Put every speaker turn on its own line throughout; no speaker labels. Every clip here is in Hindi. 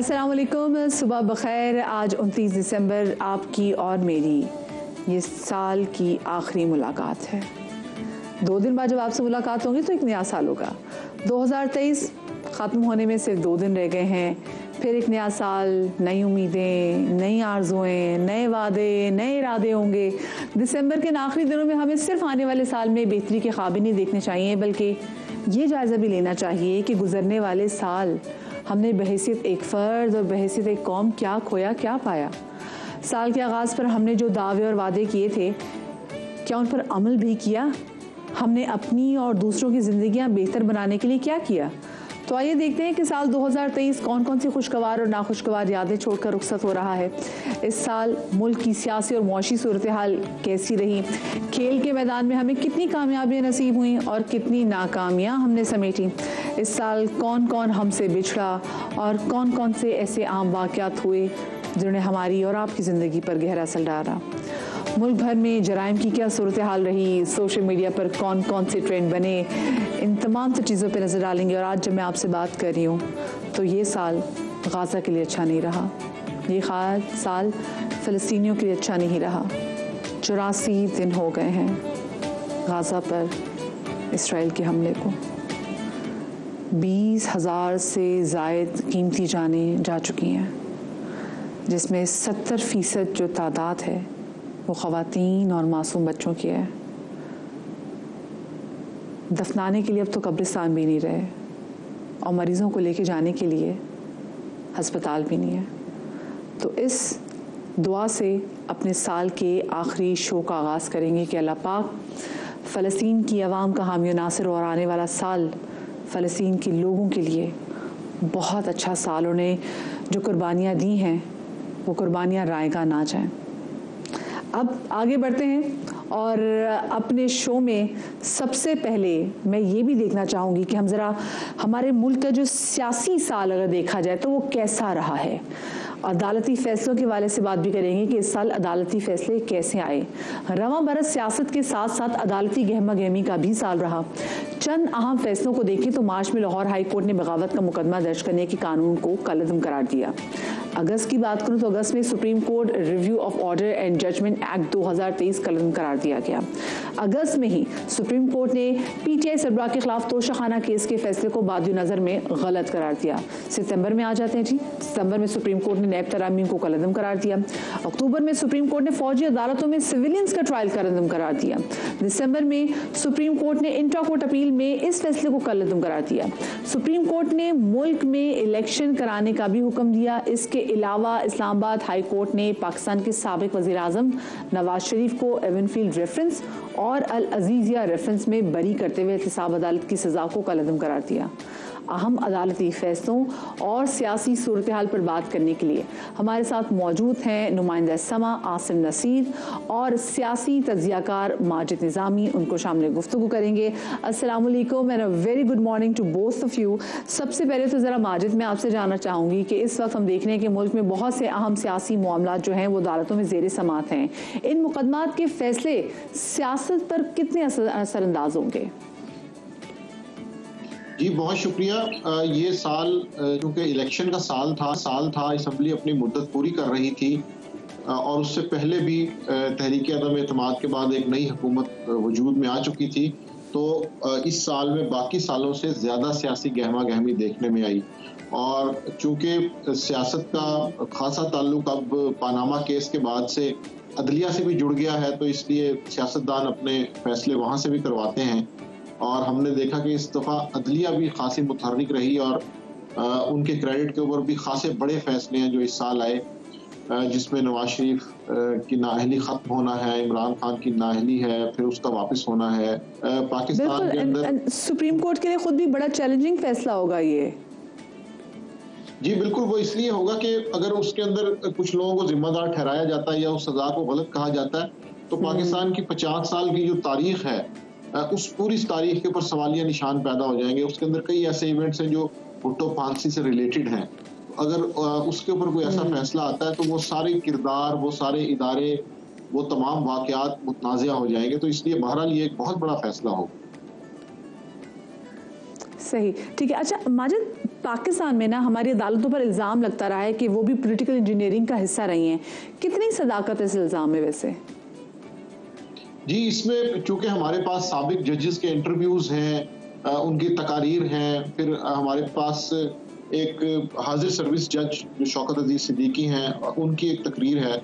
अस्सलाम वालेकुम, सुबह बखैर। आज 29 दिसंबर आपकी और मेरी ये साल की आखिरी मुलाकात है। 2 दिन बाद जब आपसे मुलाकात होगी तो एक नया साल होगा। 2023 ख़त्म होने में सिर्फ 2 दिन रह गए हैं। फिर एक नया साल, नई उम्मीदें, नई आरज़ुएँ, नए वादे, नए इरादे होंगे। दिसंबर के इन आखिरी दिनों में हमें सिर्फ आने वाले साल में बेहतरी के ख्वाब ही नहीं देखने चाहिए, बल्कि ये जायज़ा भी लेना चाहिए कि गुजरने वाले साल हमने बहैसियत एक फ़र्द और बहैसियत एक कौम क्या खोया, क्या पाया। साल के आगाज़ पर हमने जो दावे और वादे किए थे, क्या उन पर अमल भी किया? हमने अपनी और दूसरों की ज़िंदगियाँ बेहतर बनाने के लिए क्या किया? तो आइए देखते हैं कि साल 2023 कौन कौन सी खुशगवार और नाखुशगवार यादें छोड़कर रुखसत हो रहा है। इस साल मुल्क की सियासी और मुआशी सूरत हाल कैसी रही? खेल के मैदान में हमें कितनी कामयाबियाँ नसीब हुई और कितनी नाकामियाँ हमने समेटी? इस साल कौन कौन हमसे बिछड़ा और कौन कौन से ऐसे आम वाक़यात हुए जिन्होंने हमारी और आपकी ज़िंदगी पर गहरा असर डाला? मुल्क भर में जराइम की क्या सूरत हाल रही? सोशल मीडिया पर कौन कौन से ट्रेंड बने? इन तमाम से चीज़ों पर नज़र डालेंगे। और आज जब मैं आपसे बात कर रही हूँ तो ये साल गाज़ा के लिए अच्छा नहीं रहा, ये साल फ़लस्तीनियों के लिए अच्छा नहीं रहा। 84 दिन हो गए हैं गाज़ा पर इसराइल के हमले को। 20,000 से ज़ायद कीमती जानें जा चुकी हैं, जिसमें 70% जो तादाद है वो ख़वातीन और मासूम बच्चों की है। दफनाने के लिए अब तो कब्रिस्तान भी नहीं रहे और मरीज़ों को लेके जाने के लिए हस्पताल भी नहीं है। तो इस दुआ से अपने साल के आखिरी शो का आगाज़ करेंगे कि अल्लाह पाक फ़लस्तीन की आवाम का हामी नासिर और आने वाला साल फ़लस्तीन के लोगों के लिए बहुत अच्छा साल। उन्हें जो कुर्बानियाँ दी हैं वो कुर्बानियाँ रायगा ना जाएं। अब आगे बढ़ते हैं और अपने शो में सबसे पहले मैं ये भी देखना चाहूँगी कि हम ज़रा हमारे मुल्क का जो सियासी साल अगर देखा जाए तो वो कैसा रहा है। अदालती फ़ैसलों के वाले से बात भी करेंगे कि इस साल अदालती फ़ैसले कैसे आए। रवां बरस सियासत के साथ साथ अदालती गहमा गहमी का भी साल रहा। चंद अहम फैसलों को देखें तो मार्च में लाहौर हाई कोर्ट ने बगावत का मुकदमा दर्ज करने के कानून को कलअदम करार दिया। अगस्त की बात करूं तो अगस्त में Supreme Court review of order and judgment act 2023 कलअदम करार दिया गया। अगस्त में ही सुप्रीम कोर्ट ने पीटीआई सरबराह के खिलाफ तोशाखाना केस के फैसले को बादियो नज़र में गलत करार दिया। सितंबर में आ जाते हैं जी। सितंबर में सुप्रीम कोर्ट ने नैब तरामीम को कलअदम करार दिया। अक्टूबर में सुप्रीम कोर्ट ने फौजी अदालतों में सिविलियंस का ट्रायल कलअदम करार दिया। दिसंबर में सुप्रीम कोर्ट ने इंट्रा कोर्ट अपील में इस फैसले को कलअदम करार दिया। सुप्रीम कोर्ट ने मुल्क में इलेक्शन कराने का भी हुक्म दिया। इसके अलावा इस्लामाबाद हाई कोर्ट ने पाकिस्तान के साबिक वज़ीर आज़म नवाज शरीफ को एवनफील्ड रेफरेंस और अल अजीज़िया रेफरेंस में बरी करते हुए एहतिसाब अदालत की सज़ा को कलअदम करार दिया। अहम अदालती फ़ैसलों और सियासी सूरत हाल पर बात करने के लिए हमारे साथ मौजूद हैं नुमाइंदा समा आसिम नसीर और सियासी तज्ज़ियाकार माजिद निज़ामी। उनको शामिल गुफ्तगू करेंगे। अस्सलाम वालेकुम and a very good morning to both of you. सबसे पहले तो ज़रा माजिद मैं आपसे जानना चाहूँगी कि इस वक्त हम देख रहे हैं कि मुल्क में बहुत से अहम सियासी मामलात जो हैं वो अदालतों में ज़ेर समात हैं। इन मुकदमात के फ़ैसले सियासत पर कितने असरअंदाज होंगे?
जी बहुत शुक्रिया। ये साल क्योंकि इलेक्शन का साल था, असम्बली अपनी मुद्दत पूरी कर रही थी और उससे पहले भी तहरीक अदम एतमाद के बाद एक नई हुकूमत वजूद में आ चुकी थी। तो इस साल में बाकी सालों से ज़्यादा सियासी गहमा गहमी देखने में आई और चूँकि सियासत का खासा ताल्लुक अब पानामा केस के बाद से अदलिया से भी जुड़ गया है, तो इसलिए सियासतदान अपने फैसले वहाँ से भी करवाते हैं। और हमने देखा कि इस दफ़ा अदलिया भी खासी मुतहर्रिक रही और उनके क्रेडिट के ऊपर भी खासे बड़े फैसले हैं जो इस साल आए, जिसमें नवाज शरीफ की नाअहली ख़त्म होना है, इमरान खान की नाअहली है, फिर उसका वापस होना है। पाकिस्तान के अंदर
सुप्रीम कोर्ट के लिए खुद भी बड़ा चैलेंजिंग फैसला होगा ये।
जी बिल्कुल, वो इसलिए होगा कि अगर उसके अंदर कुछ लोगों को जिम्मेदार ठहराया जाता है या उस सज़ा को गलत कहा जाता है तो पाकिस्तान की 50 साल की जो तारीख है उस पूरी तारीख के ऊपर सवालिया निशान पैदा हो जाएंगे। उसके अंदर कई ऐसे इवेंट्स हैं जो भुट्टो फांसी से रिलेटेड हैं। अगर उसके ऊपर कोई ऐसा फैसला आता है तो वो सारे किरदार, वो सारे इदारे, वो तमाम वाक़यात मुतनाज़िया हो जाएंगे। तो इसलिए बहरहाल ये एक बहुत बड़ा फैसला होगा।
सही, ठीक है। अच्छा माजिद, पाकिस्तान में ना हमारी अदालतों पर इल्ज़ाम लगता रहा है कि वो भी पॉलिटिकल इंजीनियरिंग का हिस्सा रही हैं। कितनी सदाकत है इस इल्ज़ाम में वैसे?
जी, इसमें चूंकि हमारे पास साबिक जजेस के इंटरव्यूज हैं, उनकी तकारीर हैं, फिर हमारे पास एक हाजिर सर्विस जज जो शौकत अजीज सिद्दीकी हैं, उनकी एक तकरीर है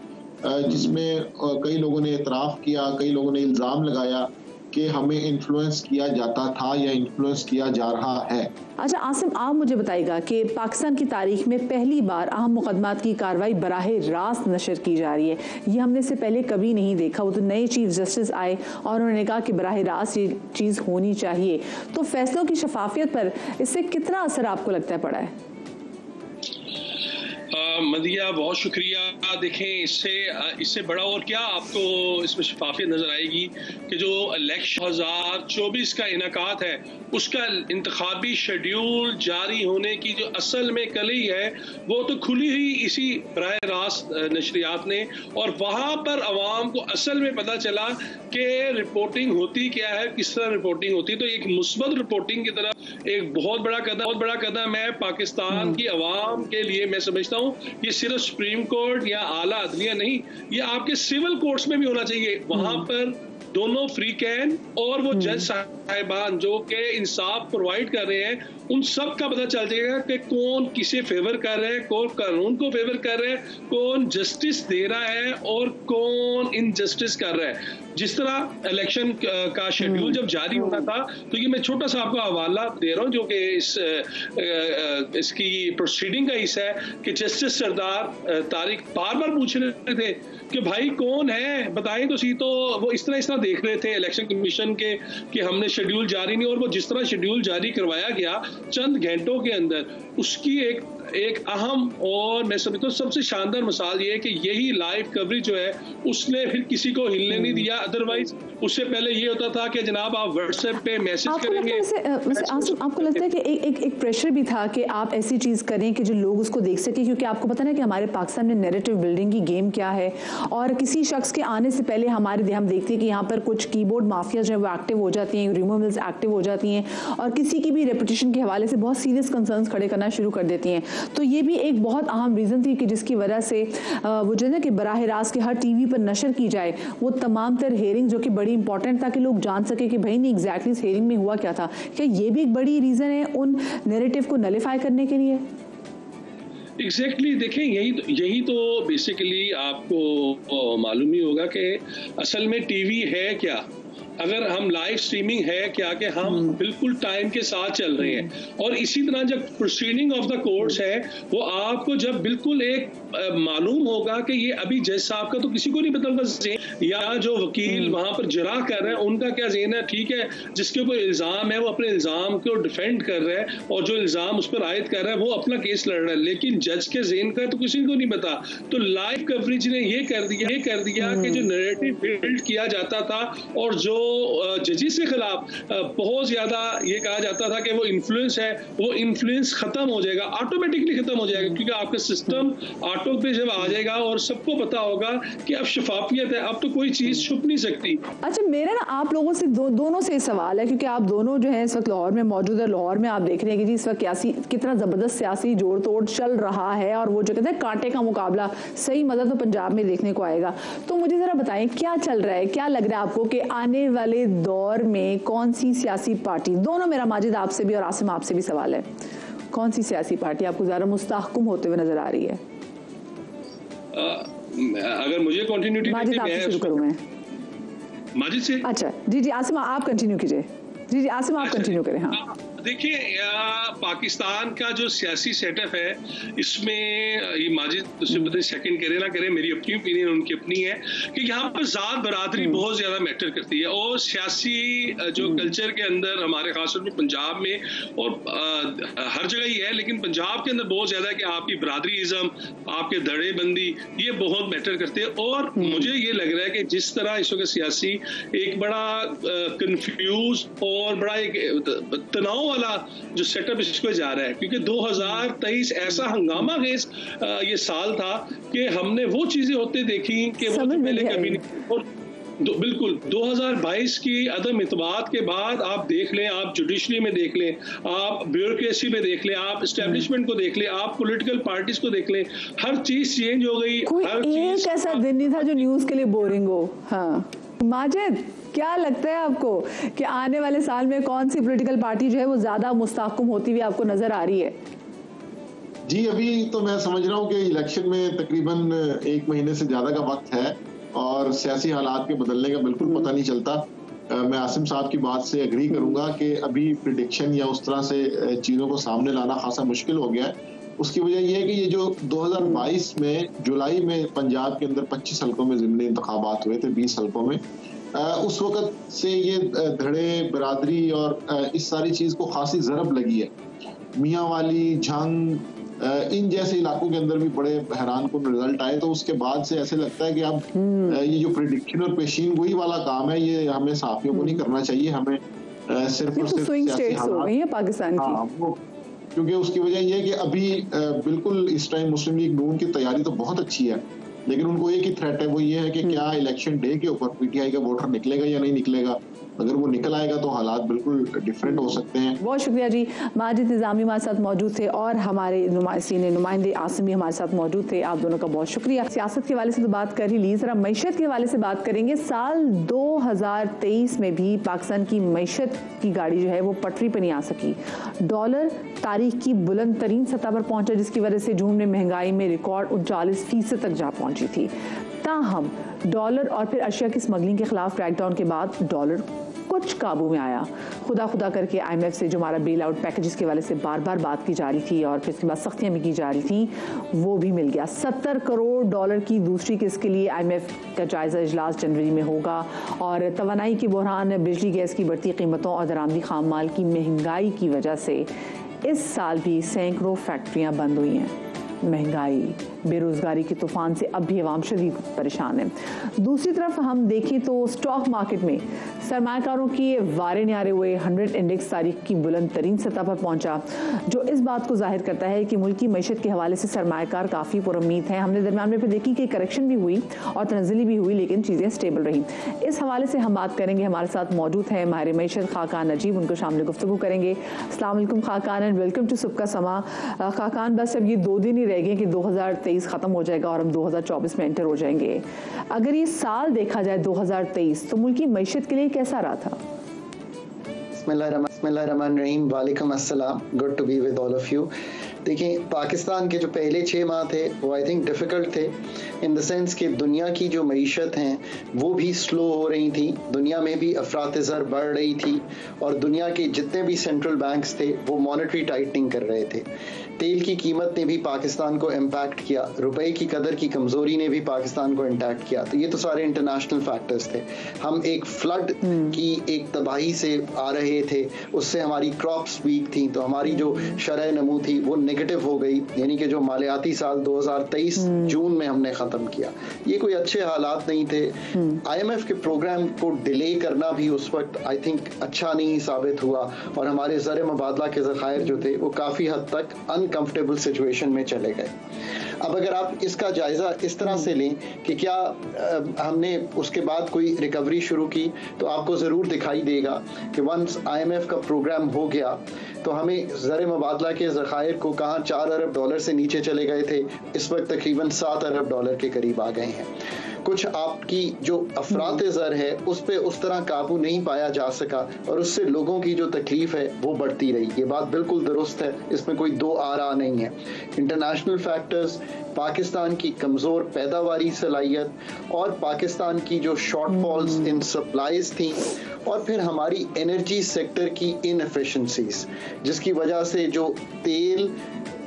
जिसमें कई लोगों ने एतराफ़ किया, कई लोगों ने इल्ज़ाम लगाया कि हमें इन्फ्लुएंस किया जाता था या इन्फ्लुएंस किया जा रहा है।
अच्छा आसिम, आप मुझे बताइएगा कि पाकिस्तान की तारीख में पहली बार अहम मुकदमात की कार्रवाई बराह रास्त नशर की जा रही है। ये हमने से पहले कभी नहीं देखा। वो तो नए चीफ जस्टिस आए और उन्होंने कहा कि बराह रास्त ये चीज़ होनी चाहिए। तो फैसलों की शफाफियत पर इससे कितना असर आपको लगता है पड़ा है?
मदिया, बहुत शुक्रिया। देखें, इससे बड़ा और क्या आपको इसमें शफाफियत नजर आएगी कि जो इलेक्शन 2024 का इनेकात है उसका इंतखाबी शेड्यूल जारी होने की जो असल में कली है वो तो खुली ही इसी बराह रास्त नशरियात ने, और वहाँ पर अवाम को असल में पता चला कि रिपोर्टिंग होती क्या है, किस तरह रिपोर्टिंग होती है। तो एक मुस्बत रिपोर्टिंग की तरफ एक बहुत बड़ा कदम है पाकिस्तान की अवाम के लिए। मैं समझता हूँ ये सिर्फ सुप्रीम कोर्ट या आला अदलिया नहीं, ये आपके सिविल कोर्ट्स में भी होना चाहिए। वहां पर दोनों फ्री कैन और वो जज साहिबान जो के इंसाफ प्रोवाइड कर रहे हैं, उन सब का पता चल जाएगा कि कौन किसे फेवर कर रहा है, कौन कानून को फेवर कर रहा है, कौन जस्टिस दे रहा है और कौन इनजस्टिस कर रहा है। जिस तरह इलेक्शन का शेड्यूल जब जारी होना था, तो ये मैं छोटा सा आपको हवाला दे रहा हूँ जो कि इसकी प्रोसीडिंग का हिस्सा है कि जस्टिस सरदार तारिक बार बार पूछ रहे थे कि भाई कौन है, बताएं तो सही। तो वो इस तरह देख रहे थे इलेक्शन कमीशन के कि हमने शेड्यूल जारी नहीं, और वो जिस तरह शेड्यूल जारी करवाया गया चंद घंटों के अंदर, उसकी एक अहम और मैं समझता हूँ सबसे शानदार मिसाल ये है कि यही लाइव कवरेज जो है उसने फिर किसी को हिलने नहीं दिया। अदरवाइज उससे पहले ये होता था कि जनाब आप व्हाट्सएप पे मैसेज करेंगे।
आपको लगता है कि एक प्रेशर भी था कि आप ऐसी चीज करें कि जो लोग उसको देख सके, क्योंकि आपको पता ना कि हमारे पाकिस्तान में नैरेटिव बिल्डिंग की गेम क्या है, और किसी शख्स के आने से पहले हम देखते हैं कि यहाँ पर कुछ कीबोर्ड माफिया जो है वो एक्टिव हो जाती हैं, रूमर मिल्स एक्टिव हो जाती हैं, और किसी की भी रेपुटेशन के हवाले से बहुत सीरियस कंसर्न्स खड़े करना शुरू कर देती हैं। तो ये भी एक बहुत अहम रीज़न थी कि जिसकी वजह से वो जो है ना कि बराह रास्त के हर टीवी पर नशर की जाए वो तमाम तर हेयरिंग जो कि बड़ी इंपॉर्टेंट था कि लोग जान सके कि भाई नहीं एग्जैक्टली इस हेयरिंग में हुआ क्या था। क्या ये भी एक बड़ी रीज़न है उन नैरेटिव को नलिफाई करने के लिए?
एग्जैक्टली देखें, यही तो बेसिकली आपको मालूम ही होगा कि असल में टीवी है क्या, अगर हम लाइव स्ट्रीमिंग है क्या कि हम बिल्कुल टाइम के साथ चल रहे हैं। और इसी तरह जब प्रोसीडिंग ऑफ द कोर्ट्स है वो आपको जब बिल्कुल एक मालूम होगा कि ये अभी जज साहब का तो किसी को नहीं पता होगा, या जो वकील वहां पर जरा कर रहे हैं उनका क्या ज़हन है। ठीक है, जिसके ऊपर इल्ज़ाम है वो अपने इल्ज़ाम को डिफेंड कर रहा है और जो इल्ज़ाम उस पर आयद कर रहा है वो अपना केस लड़ रहा है, लेकिन जज के ज़हन का तो किसी को नहीं पता। तो लाइव कवरेज ने ये कर दिया कि जो नैरेटिव बिल्ड किया जाता था और जो जजेस के खिलाफ बहुत ज्यादा ये कहा जाता था कि वो इन्फ्लुएंस है, वो इन्फ्लुएंस खत्म हो जाएगा, ऑटोमेटिकली खत्म हो जाएगा, क्योंकि आपका सिस्टम ऑटो पे जब आ जाएगा और सबको पता होगा कि अब शफाफियत है, अब तो कोई चीज छुप नहीं सकती।
अच्छा, मेरा ना आप लोगों से दोनों से सवाल है, क्योंकि आप दोनों जो है इस वक्त लाहौर में मौजूद है। लाहौर में आप देख रहे हैं कि जी इस वक्त कितना जबरदस्त सियासी जोड़ तोड़ चल रहा है, और वो जो कहते हैं कांटे का मुकाबला सही मजा तो पंजाब में देखने को आएगा। तो मुझे जरा बताएं क्या चल रहा है, क्या लग रहा है आपको कि आने वाले दौर में कौन सी सियासी पार्टी, दोनों, मेरा माजिद आपसे भी और आसिम आपसे भी सवाल है, कौन सी सियासी पार्टी आपको ज़्यादा मुस्तहकम होते हुए नजर आ रही है?
अगर मुझे कंटिन्यूटी
माजिद आपसे शुरू करूं मैं,
माजिद से।
अच्छा जी आसिम आप कंटिन्यू कीजिए। जी आसिम आप कंटिन्यू करें। हाँ
देखिए, पाकिस्तान का जो सियासी सेटअप है इसमें ये माजिद उससे पता सेकंड करे ना करे, मेरी अपनी ओपिनियन उनकी अपनी है कि यहाँ पर ज़ात बरादरी बहुत ज़्यादा मैटर करती है, और सियासी जो कल्चर के अंदर हमारे खासतौर पर पंजाब में और हर जगह ही है, लेकिन पंजाब के अंदर बहुत ज़्यादा कि आपकी बरादरीज़म, आपके धड़ेबंदी, ये बहुत मैटर करते हैं। और मुझे ये लग रहा है कि जिस तरह इस वक्त सियासी एक बड़ा कंफ्यूज और बड़ा एक तनाव वाला जो सेटअप इसको जा रहा है, क्योंकि 2023 ऐसा हंगामा खेज ये साल था कि हमने वो चीजें होते देखी कि वो तो पहले कभी नहीं। बिल्कुल 2022 की अदम इत्मीनान के बाद आप देख लें, आप जुडिशरी में देख लें, आप ब्यूरोक्रेसी में देख लें, आप एस्टेब्लिशमेंट को देख लें, आप पॉलिटिकल पार्टीज को देख लें, हर चीज चेंज हो गई।
कोई
हर
एक ऐसा दिन नहीं था जो न्यूज के लिए बोरिंग हो। हाँ माजिद, क्या लगता है आपको कि आने वाले साल में कौन सी पॉलिटिकल पार्टी जो है वो ज्यादा मुस्तहकम होती हुई आपको नजर आ रही है?
जी अभी तो मैं समझ रहा हूँ कि इलेक्शन में तकरीबन 1 महीने से ज्यादा का वक्त है और सियासी हालात के बदलने का बिल्कुल पता नहीं चलता। मैं आसिम साहब की बात से एग्री करूंगा कि अभी प्रिडिक्शन या उस तरह से चीजों को सामने लाना खासा मुश्किल हो गया है। उसकी वजह यह है कि ये जो 2022 में जुलाई में पंजाब के अंदर 25 हल्कों में ज़िमनी इंतखाबात हुए थे, 20 हल्कों में, उस वक्त से ये धड़े बरादरी और इस सारी चीज को खासी ज़रब लगी है। मियांवाली, झंग, इन जैसे इलाकों के अंदर भी बड़े हैरान कुन रिजल्ट आए। तो उसके बाद से ऐसे लगता है कि अब ये जो प्रिडिक्शन और पेशीन गोई वाला काम है ये हमें सहाफियों को नहीं करना चाहिए। हमें सिर्फ और सिर्फ
स्विंग स्टेट्स हो गई है पाकिस्तान की।
क्योंकि उसकी वजह यह है कि अभी बिल्कुल इस टाइम मुस्लिम लीग नून की तैयारी तो बहुत अच्छी है, लेकिन उनको एक ही थ्रेट है, वो ये है कि क्या इलेक्शन डे के ऊपर पीटीआई का वोटर निकलेगा या नहीं निकलेगा। अगर वो निकल आएगा तो हालात बिल्कुल डिफरेंट हो सकते हैं।
बहुत शुक्रिया जी। माजिद निज़ामी हमारे साथ मौजूद थे और हमारे नुमाइंदे आसिम भी हमारे साथ मौजूद थे। आप दोनों का बहुत शुक्रिया। सियासत के हवाले से तो बात कर ही ली, जरा मईशत के हवाले से बात करेंगे। साल 2023 में भी पाकिस्तान की मईशत की गाड़ी जो है वो पटरी पर नहीं आ सकी। डॉलर तारीख की बुलंद तरीन सतह पर पहुंचा, जिसकी वजह से जून में महंगाई में रिकॉर्ड 39% तक जा पहुंची थी। ताहम डॉलर और फिर अशिया की स्मगलिंग के खिलाफ क्रैकडाउन के बाद डॉलर कुछ काबू में आया। खुदा करके IMF से जो हमारा बेल आउट पैकेजेस के वाले से बार बार बात की जा रही थी और फिर उसके बाद सख्तियां भी की जा रही थी, वो भी मिल गया। 70 करोड़ डॉलर की दूसरी किस्त के लिए IMF का जायजा इजलास जनवरी में होगा। और तवानाई के बहरान, बिजली गैस की बढ़ती कीमतों और दरामदी खाम माल की महंगाई की वजह से इस साल भी सैकड़ों फैक्ट्रियां बंद हुई हैं। महंगाई, बेरोजगारी के तूफान से अब भी अवाम शदीद परेशान है। दूसरी तरफ हम देखें तो स्टॉक मार्केट में सरमायाकारों की वारे न्यारे हुए। 100 इंडेक्स तारीख की बुलंद तरीन सतह पर पहुंचा, जो इस बात को जाहिर करता है कि मुल्क की मईशत के हवाले से सरमायाकार काफ़ी पुरुम्मीद हैं। हमने दरमियान में फिर देखी कि करेक्शन भी हुई और तनज़्ज़ुली भी हुई, लेकिन चीज़ें स्टेबल रही। इस हवाले से हम बात करेंगे। हमारे साथ मौजूद हैं माहिर मईशत खाकान नजीब, उनको शामिल गुफ्तगू करेंगे। अस्सलाम वालेकुम खाकान एंड वेलकम टू सुबह का समा। खाकान, बस अब ये 2 दिन ही रह गए कि 2023 खत्म हो जाएगा और हम 2024 में एंटर हो जाएंगे। अगर ये साल देखा जाए 2023, तो मुल्क की मईशत के लिए कैसा रहा था?
बिस्मिल्लाहिर्रहमानिर्रहीम, वालेकुम अस्सलाम, good to be with all of you. देखिए, पाकिस्तान के जो पहले 6 माह थे वो आई थिंक डिफ़िकल्ट थे इन द सेंस कि दुनिया की जो मईशत हैं वो भी स्लो हो रही थी, दुनिया में भी अफरात-ए-ज़र बढ़ रही थी और दुनिया के जितने भी सेंट्रल बैंक्स थे वो मॉनेटरी टाइटनिंग कर रहे थे। तेल की कीमत ने भी पाकिस्तान को इम्पैक्ट किया, रुपए की कदर की कमज़ोरी ने भी पाकिस्तान को इम्पैक्ट किया। तो ये तो सारे इंटरनेशनल फैक्टर्स थे। हम एक फ्लड की एक तबाही से आ रहे थे, उससे हमारी क्रॉप्स वीक थी, तो हमारी जो शरह नमू थी वो नेगेटिव हो गई, यानी कि जो मालियाती साल 2023 जून में हमने ख़त्म किया, ये कोई अच्छे हालात नहीं थे। IMF के प्रोग्राम को डिले करना भी उस वक्त आई थिंक अच्छा नहीं साबित हुआ और हमारे ज़र मुबादला के ज़खायर जो थे वो काफ़ी हद तक अनकंफर्टेबल सिचुएशन में चले गए। अब अगर आप इसका जायजा इस तरह से लें कि क्या हमने उसके बाद कोई रिकवरी शुरू की, तो आपको ज़रूर दिखाई देगा कि वंस IMF का प्रोग्राम हो गया तो हमें ज़र मुबादला के ज़खायर को कहाँ 4 अरब डॉलर से नीचे चले गए थे, इस वक्त तकरीबन 7 अरब डॉलर के करीब आ गए हैं। कुछ आपकी जो अफरात-ए-ज़र है उस पे उस तरह काबू नहीं पाया जा सका और उससे लोगों की जो तकलीफ है वो बढ़ती रही। ये बात बिल्कुल दुरुस्त है, इसमें कोई दो आरा नहीं है। इंटरनेशनल फैक्टर्स, पाकिस्तान की कमज़ोर पैदावारी सलाहियत और पाकिस्तान की जो शॉर्टफॉल्स इन सप्लाईज थी और फिर हमारी एनर्जी सेक्टर की इनएफिशिएंसीज, जिसकी वजह से जो तेल,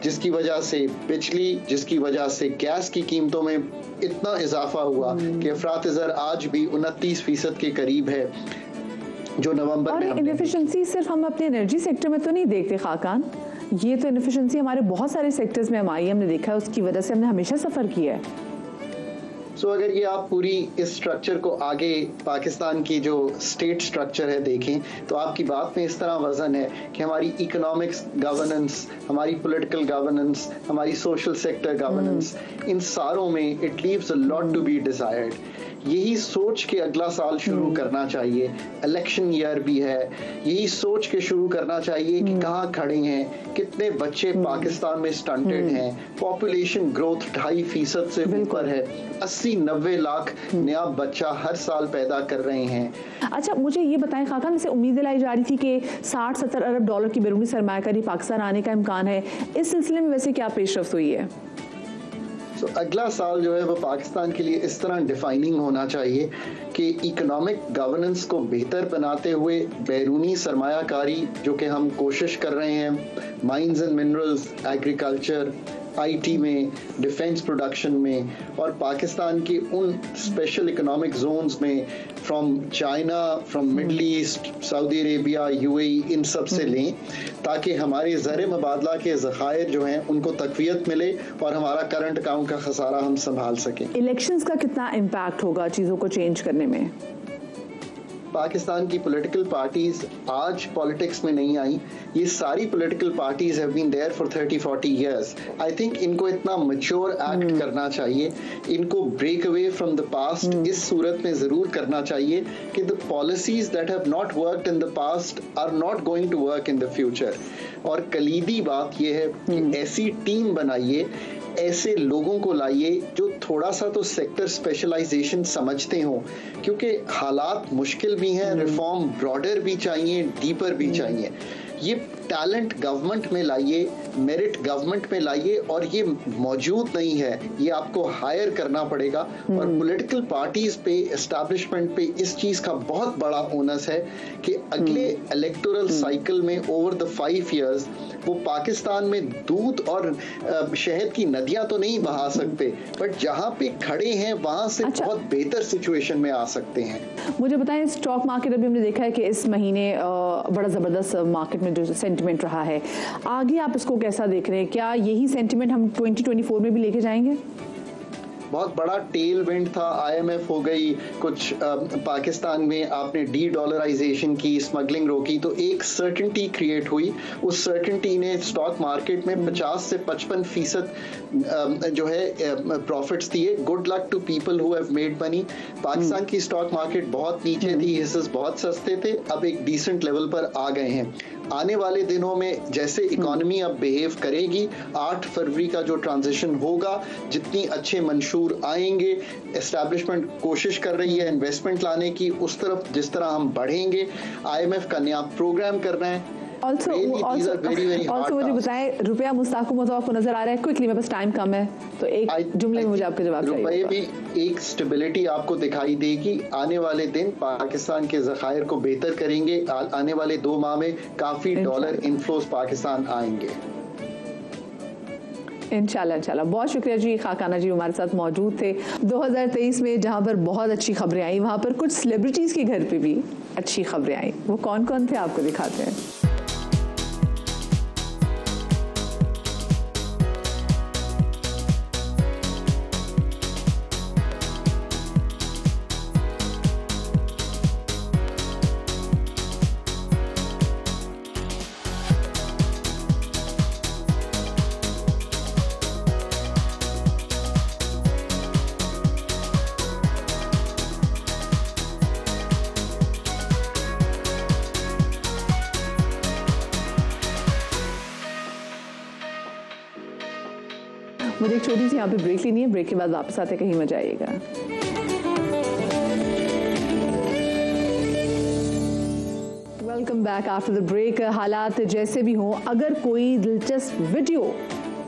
जिसकी वजह से बिजली, जिसकी वजह से गैस की कीमतों में इतना इजाफा हुआ कि अफरात-ए-ज़र आज भी 29% के करीब है जो नवंबर में।
और इनएफिशिएंसी सिर्फ हम अपने एनर्जी सेक्टर में तो नहीं देखते खाकान, ये तो इनएफिशिएंसी हमारे बहुत सारे सेक्टर्स में हम आई, हमने देखा है, उसकी वजह से हमने हमेशा सफ़र किया है।
अगर ये आप पूरी इस स्ट्रक्चर को आगे पाकिस्तान की जो स्टेट स्ट्रक्चर है देखें, तो आपकी बात में इस तरह वजन है कि हमारी इकोनॉमिक्स गवर्नेंस, हमारी पॉलिटिकल गवर्नेंस, हमारी सोशल सेक्टर गवर्नेंस, इन सारों में it leaves a lot to be desired. यही सोच के अगला साल शुरू करना चाहिए। इलेक्शन ईयर भी है, यही सोच के शुरू करना चाहिए कि कहाँ खड़े हैं, कितने बच्चे पाकिस्तान में स्टंटेड हैं, पॉपुलेशन ग्रोथ 2.5% से ऊपर है, 80-90 लाख नया बच्चा हर साल पैदा कर रहे हैं।
अच्छा, मुझे ये बताएं खाकान, जैसे उम्मीद दिलाई जा रही थी कि 60-70 अरब डॉलर की बैरूनी सरमायाकारी पाकिस्तान आने का इम्कान है, इस सिलसिले में वैसे क्या पेशरफ्त हुई है?
तो अगला साल जो है वो पाकिस्तान के लिए इस तरह डिफाइनिंग होना चाहिए कि इकोनॉमिक गवर्नेंस को बेहतर बनाते हुए बैरूनी सरमायाकारी जो कि हम कोशिश कर रहे हैं mines and minerals, agriculture, IT में, डिफेंस प्रोडक्शन में और पाकिस्तान के उन स्पेशल इकोनॉमिक जोन्स में from China, from Middle East, Saudi Arabia, UAE, इन सब से लें ताकि हमारे ज़र मुबादला के ज़खायर जो हैं उनको तक़वियत मिले और हमारा करंट अकाउंट का खसारा हम संभाल सकें।
इलेक्शंस का कितना इम्पैक्ट होगा चीज़ों को चेंज करने में?
पाकिस्तान की पॉलिटिकल पार्टीज आज पॉलिटिक्स में नहीं आई, ये सारी political parties have been there for 30-40 years. I think इनको इतना मैच्योर एक्ट करना चाहिए, इनको break away from the past इस सूरत में जरूर करना चाहिए कि the policies that have not worked in the past are not going to work in the future. और कलीदी बात यह है कि ऐसी टीम बनाइए, ऐसे लोगों को लाइए जो थोड़ा सा तो सेक्टर स्पेशलाइजेशन समझते हो, क्योंकि हालात मुश्किल भी हैं, रिफॉर्म ब्रॉडर भी चाहिए, डीपर भी चाहिए। ये टैलेंट गवर्नमेंट में लाइए, मेरिट गवर्नमेंट में लाइए, और ये मौजूद नहीं है, ये आपको हायर करना पड़ेगा। और पॉलिटिकल पार्टीज पे, एस्टैब्लिशमेंट पे इस चीज का बहुत बड़ा ओनस है कि अगले इलेक्टोरल साइकिल में ओवर द 5 इयर्स वो पाकिस्तान में दूध और शहद की नदियां तो नहीं बहा सकते, बट जहां पे खड़े हैं वहां से बहुत बेहतर सिचुएशन में आ सकते हैं।
मुझे बताएं, स्टॉक मार्केट अभी हमने देखा है कि इस महीने बड़ा जबरदस्त मार्केट में जो सेंटिमेंट रहा है, आगे आप इसको कैसा देख रहे हैं? क्या यही सेंटिमेंट हम 2024 में भी लेके जाएंगे?
बहुत बड़ा टेल विंड था, आईएमएफ हो गई, कुछ पाकिस्तान में आपने डी डॉलराइजेशन की, स्मगलिंग रोकी, तो एक सर्टेनिटी क्रिएट हुई। उस सर्टेनिटी ने स्टॉक मार्केट में 50 से 55% जो है प्रॉफिट्स दिए। Good luck to people who have made money. Pakistan की स्टॉक मार्केट बहुत नीचे थी, हिस्से बहुत सस्ते थे, अब एक डिसेंट लेवल पर आ गए हैं। आने वाले दिनों में जैसे इकोनॉमी अब बिहेव करेगी, 8 फरवरी का जो ट्रांजिशन होगा, जितनी अच्छे मंशूर आएंगे, एस्टैब्लिशमेंट कोशिश कर रही है इन्वेस्टमेंट लाने की, उस तरफ जिस तरह हम बढ़ेंगे, आईएमएफ का नया प्रोग्राम करना है।
Also मुझे बताएं, रुपया मुस्ताकम होता आपको नजर आ रहा है? क्विकली, मेरे पास टाइम कम है, तो एक जुमले में मुझे आपका जवाब चाहिए।
रुपये भी एक स्टेबिलिटी आपको दिखाई देगी। आने वाले दिन पाकिस्तान के ज़खायर को बेहतर करेंगे। आने वाले 2 माह में काफी डॉलर इनफ्लोस पाकिस्तान आएंगे
इंशाल्लाह। बहुत शुक्रिया जी, खाकाना जी हमारे साथ मौजूद थे। 2023 में जहां पर बहुत अच्छी खबरें आई, वहां पर कुछ सेलिब्रिटीज के घर पे भी अच्छी खबरें आई। वो कौन कौन थे आपको दिखाते हैं। मुझे एक छोटी सी यहाँ पे ब्रेक लेनी है, ब्रेक के बाद वापस आते कहीं मजा आएगा। Welcome back after the break. हालात जैसे भी हों, अगर कोई दिलचस्प वीडियो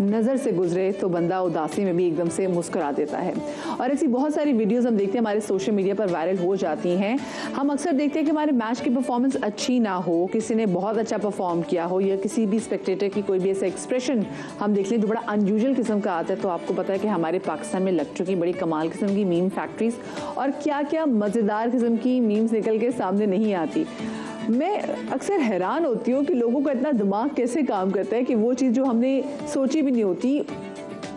नज़र से गुजरे तो बंदा उदासी में भी एकदम से मुस्कुरा देता है। और ऐसी बहुत सारी वीडियोस हम देखते हैं, हमारे सोशल मीडिया पर वायरल हो जाती हैं। हम अक्सर देखते हैं कि हमारे मैच की परफॉर्मेंस अच्छी ना हो, किसी ने बहुत अच्छा परफॉर्म किया हो, या किसी भी स्पेक्टेटर की कोई भी ऐसा एक्सप्रेशन हम देख लें जो बड़ा अनयूजुअल किस्म का आता है, तो आपको पता है कि हमारे पाकिस्तान में लग चुकी बड़ी कमाल किस्म की मीम फैक्ट्रीज, और क्या क्या मज़ेदार किस्म की मीम्स निकल के सामने नहीं आती। मैं अक्सर हैरान होती हूँ कि लोगों का इतना दिमाग कैसे काम करता है कि वो चीज़ जो हमने सोची भी नहीं होती,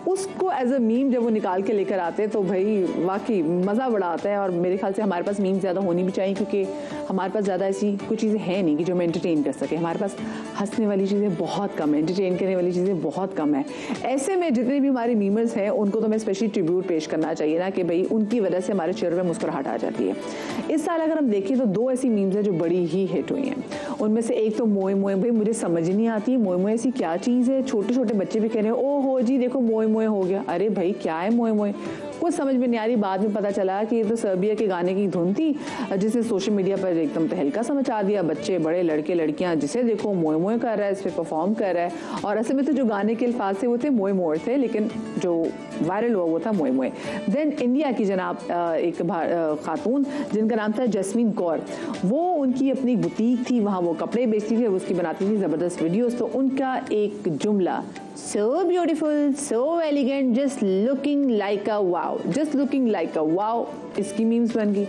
उसको एज अ मीम जब वो निकाल के लेकर आते हैं तो भाई वाकई मज़ा बड़ा आता है। और मेरे ख्याल से हमारे पास मीम ज़्यादा होनी भी चाहिए, क्योंकि हमारे पास ज़्यादा ऐसी कुछ चीज़ें हैं नहीं कि जो हम एंटरटेन कर सकें। हमारे पास हंसने वाली चीज़ें बहुत कम है, एंटरटेन करने वाली चीज़ें बहुत कम है। ऐसे में जितने भी हमारे मीमर्स हैं उनको तो हमें स्पेशली ट्रिब्यूट पेश करना चाहिए ना, कि भाई उनकी वजह से हमारे चेहरे में मुस्कुराहट आ जाती है। इस साल अगर हम देखें तो 2 ऐसी मीम्स हैं जो बड़ी ही हिट हुई हैं। उनमें से एक तो मोए मोए, भाई मुझे समझ नहीं आती है मोए मोए ऐसी क्या चीज़ है। छोटे छोटे बच्चे भी कह रहे हैं ओ हो जी देखो मोए मोए हो गया। अरे भाई क्या है मोए मोए, कुछ समझ में नहीं आ रही। बाद में पता चला कि ये तो सर्बिया के गाने की धुन थी जिसे सोशल मीडिया पर एकदम तहलका सा मचा दिया। बच्चे बड़े लड़के लड़कियां जिसे देखो मोए मोए कर रहा है, इस पर परफॉर्म कर रहा है। और असल में तो जो गाने के अल्फाज थे वो थे मोए मोए थे, लेकिन जो वायरल हुआ वो था मोए मोए। देन इंडिया की जनाब एक खातून जिनका नाम था जस्मीन कौर, वो उनकी अपनी बुटीक थी, वहाँ वो कपड़े बेचती थी, उसकी बनाती थी ज़बरदस्त वीडियोस। तो उनका एक जुमला, so beautiful, so elegant, just looking like a wow, just looking like a wow, इसकी मीम्स बन गई।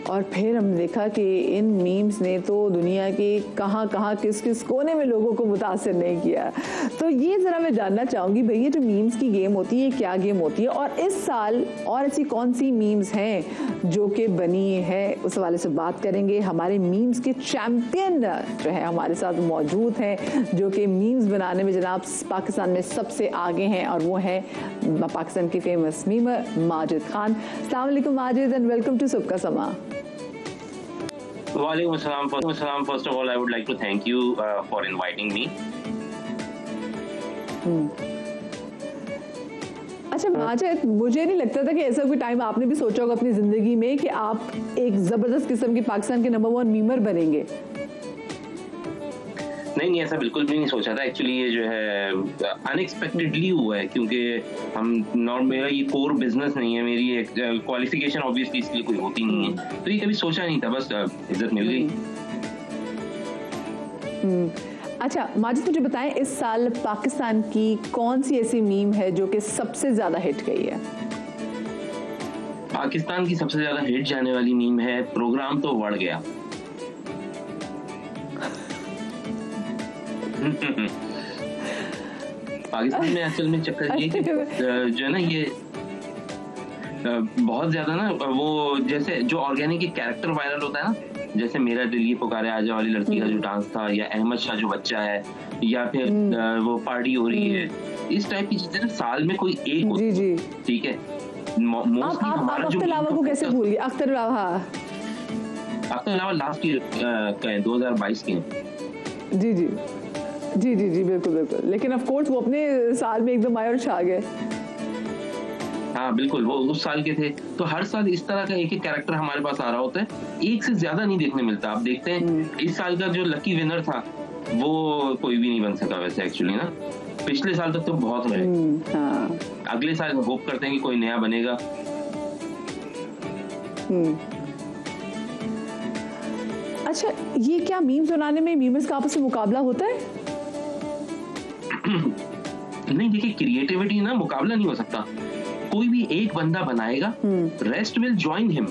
और फिर हमने देखा कि इन मीम्स ने तो दुनिया के कहाँ कहाँ किस किस कोने में लोगों को मुतासिर नहीं किया। तो ये ज़रा मैं जानना चाहूँगी भाई, ये जो मीम्स की गेम होती है क्या गेम होती है, और इस साल और ऐसी कौन सी मीम्स हैं जो कि बनी है, उस हवाले से बात करेंगे। हमारे मीम्स के चैम्पियन जो है हमारे साथ मौजूद हैं, जो कि मीम्स बनाने में जनाब पाकिस्तान में सबसे आगे हैं, और वो है पाकिस्तान के फेमस मीमर माजिद खान। अस्सलाम वालेकुम माजिद एंड वेलकम टू सबका समा।
Walaikum assalam. First of all, I would like to thank you for inviting me.
अच्छा माजिद, मुझे नहीं लगता था कि ऐसा कोई टाइम आपने भी सोचा होगा अपनी जिंदगी में कि आप एक जबरदस्त किस्म के पाकिस्तान के नंबर 1 मीमर बनेंगे।
नहीं, ऐसा बिल्कुल भी नहीं सोचा था। एक्चुअली ये जो है अनएक्सपेक्टेडली हुआ है, क्योंकि मेरा ये कोर बिजनेस नहीं है, मेरी एक क्वालिफिकेशन ऑब्वियसली इसके लिए कोई होती नहीं है, तो ये कभी सोचा नहीं था, बस इज्जत मिल गई।
अच्छा माजिद, मुझे बताएं इस साल पाकिस्तान की कौन सी ऐसी मीम है जो कि सबसे ज्यादा हिट गई है?
पाकिस्तान की सबसे ज्यादा हिट जाने वाली मीम है प्रोग्राम तो बढ़ गया। पाकिस्तान में असल में चक्कर ये जो है ना, ये बहुत ज्यादा ना, वो जैसे जो ऑर्गेनिक कैरेक्टर वायरल होता है ना, जैसे मेरा दिल ये पुकारे आजा वाली लड़की का जो डांस था, या अहमद शाह जो बच्चा है, या फिर वो पार्टी हो रही है, इस टाइप की चीजें ना साल में कोई एक होती है। ठीक है,
आप अख्तर लावा को कैसे भूल गए? अख्तर लावा
लास्ट ईयर 2022 के।
जी जी जी जी जी बिल्कुल बिल्कुल, लेकिन ऑफ कोर्स वो अपने साल में एकदम आए और छा गए।
हाँ बिल्कुल, वो उस साल के थे। तो हर साल इस तरह का एक कैरेक्टर हमारे पास आ रहा होता है, एक से ज्यादा नहीं देखने मिलता। आप देखते हैं इस साल का जो लकी विनर था वो कोई भी नहीं बन सका वैसे एक्चुअली ना। पिछले साल तक तो बहुत रहे।
हाँ।
अगले साल होप करते हैं कि कोई नया बनेगा।
अच्छा, ये क्या मीम्स बनाने में मीमर्स का आपस में मुकाबला होता है?
नहीं, देखिए क्रिएटिविटी ना मुकाबला नहीं हो सकता। कोई भी एक बंदा बनाएगा, रेस्ट विल ज्वाइन हिम।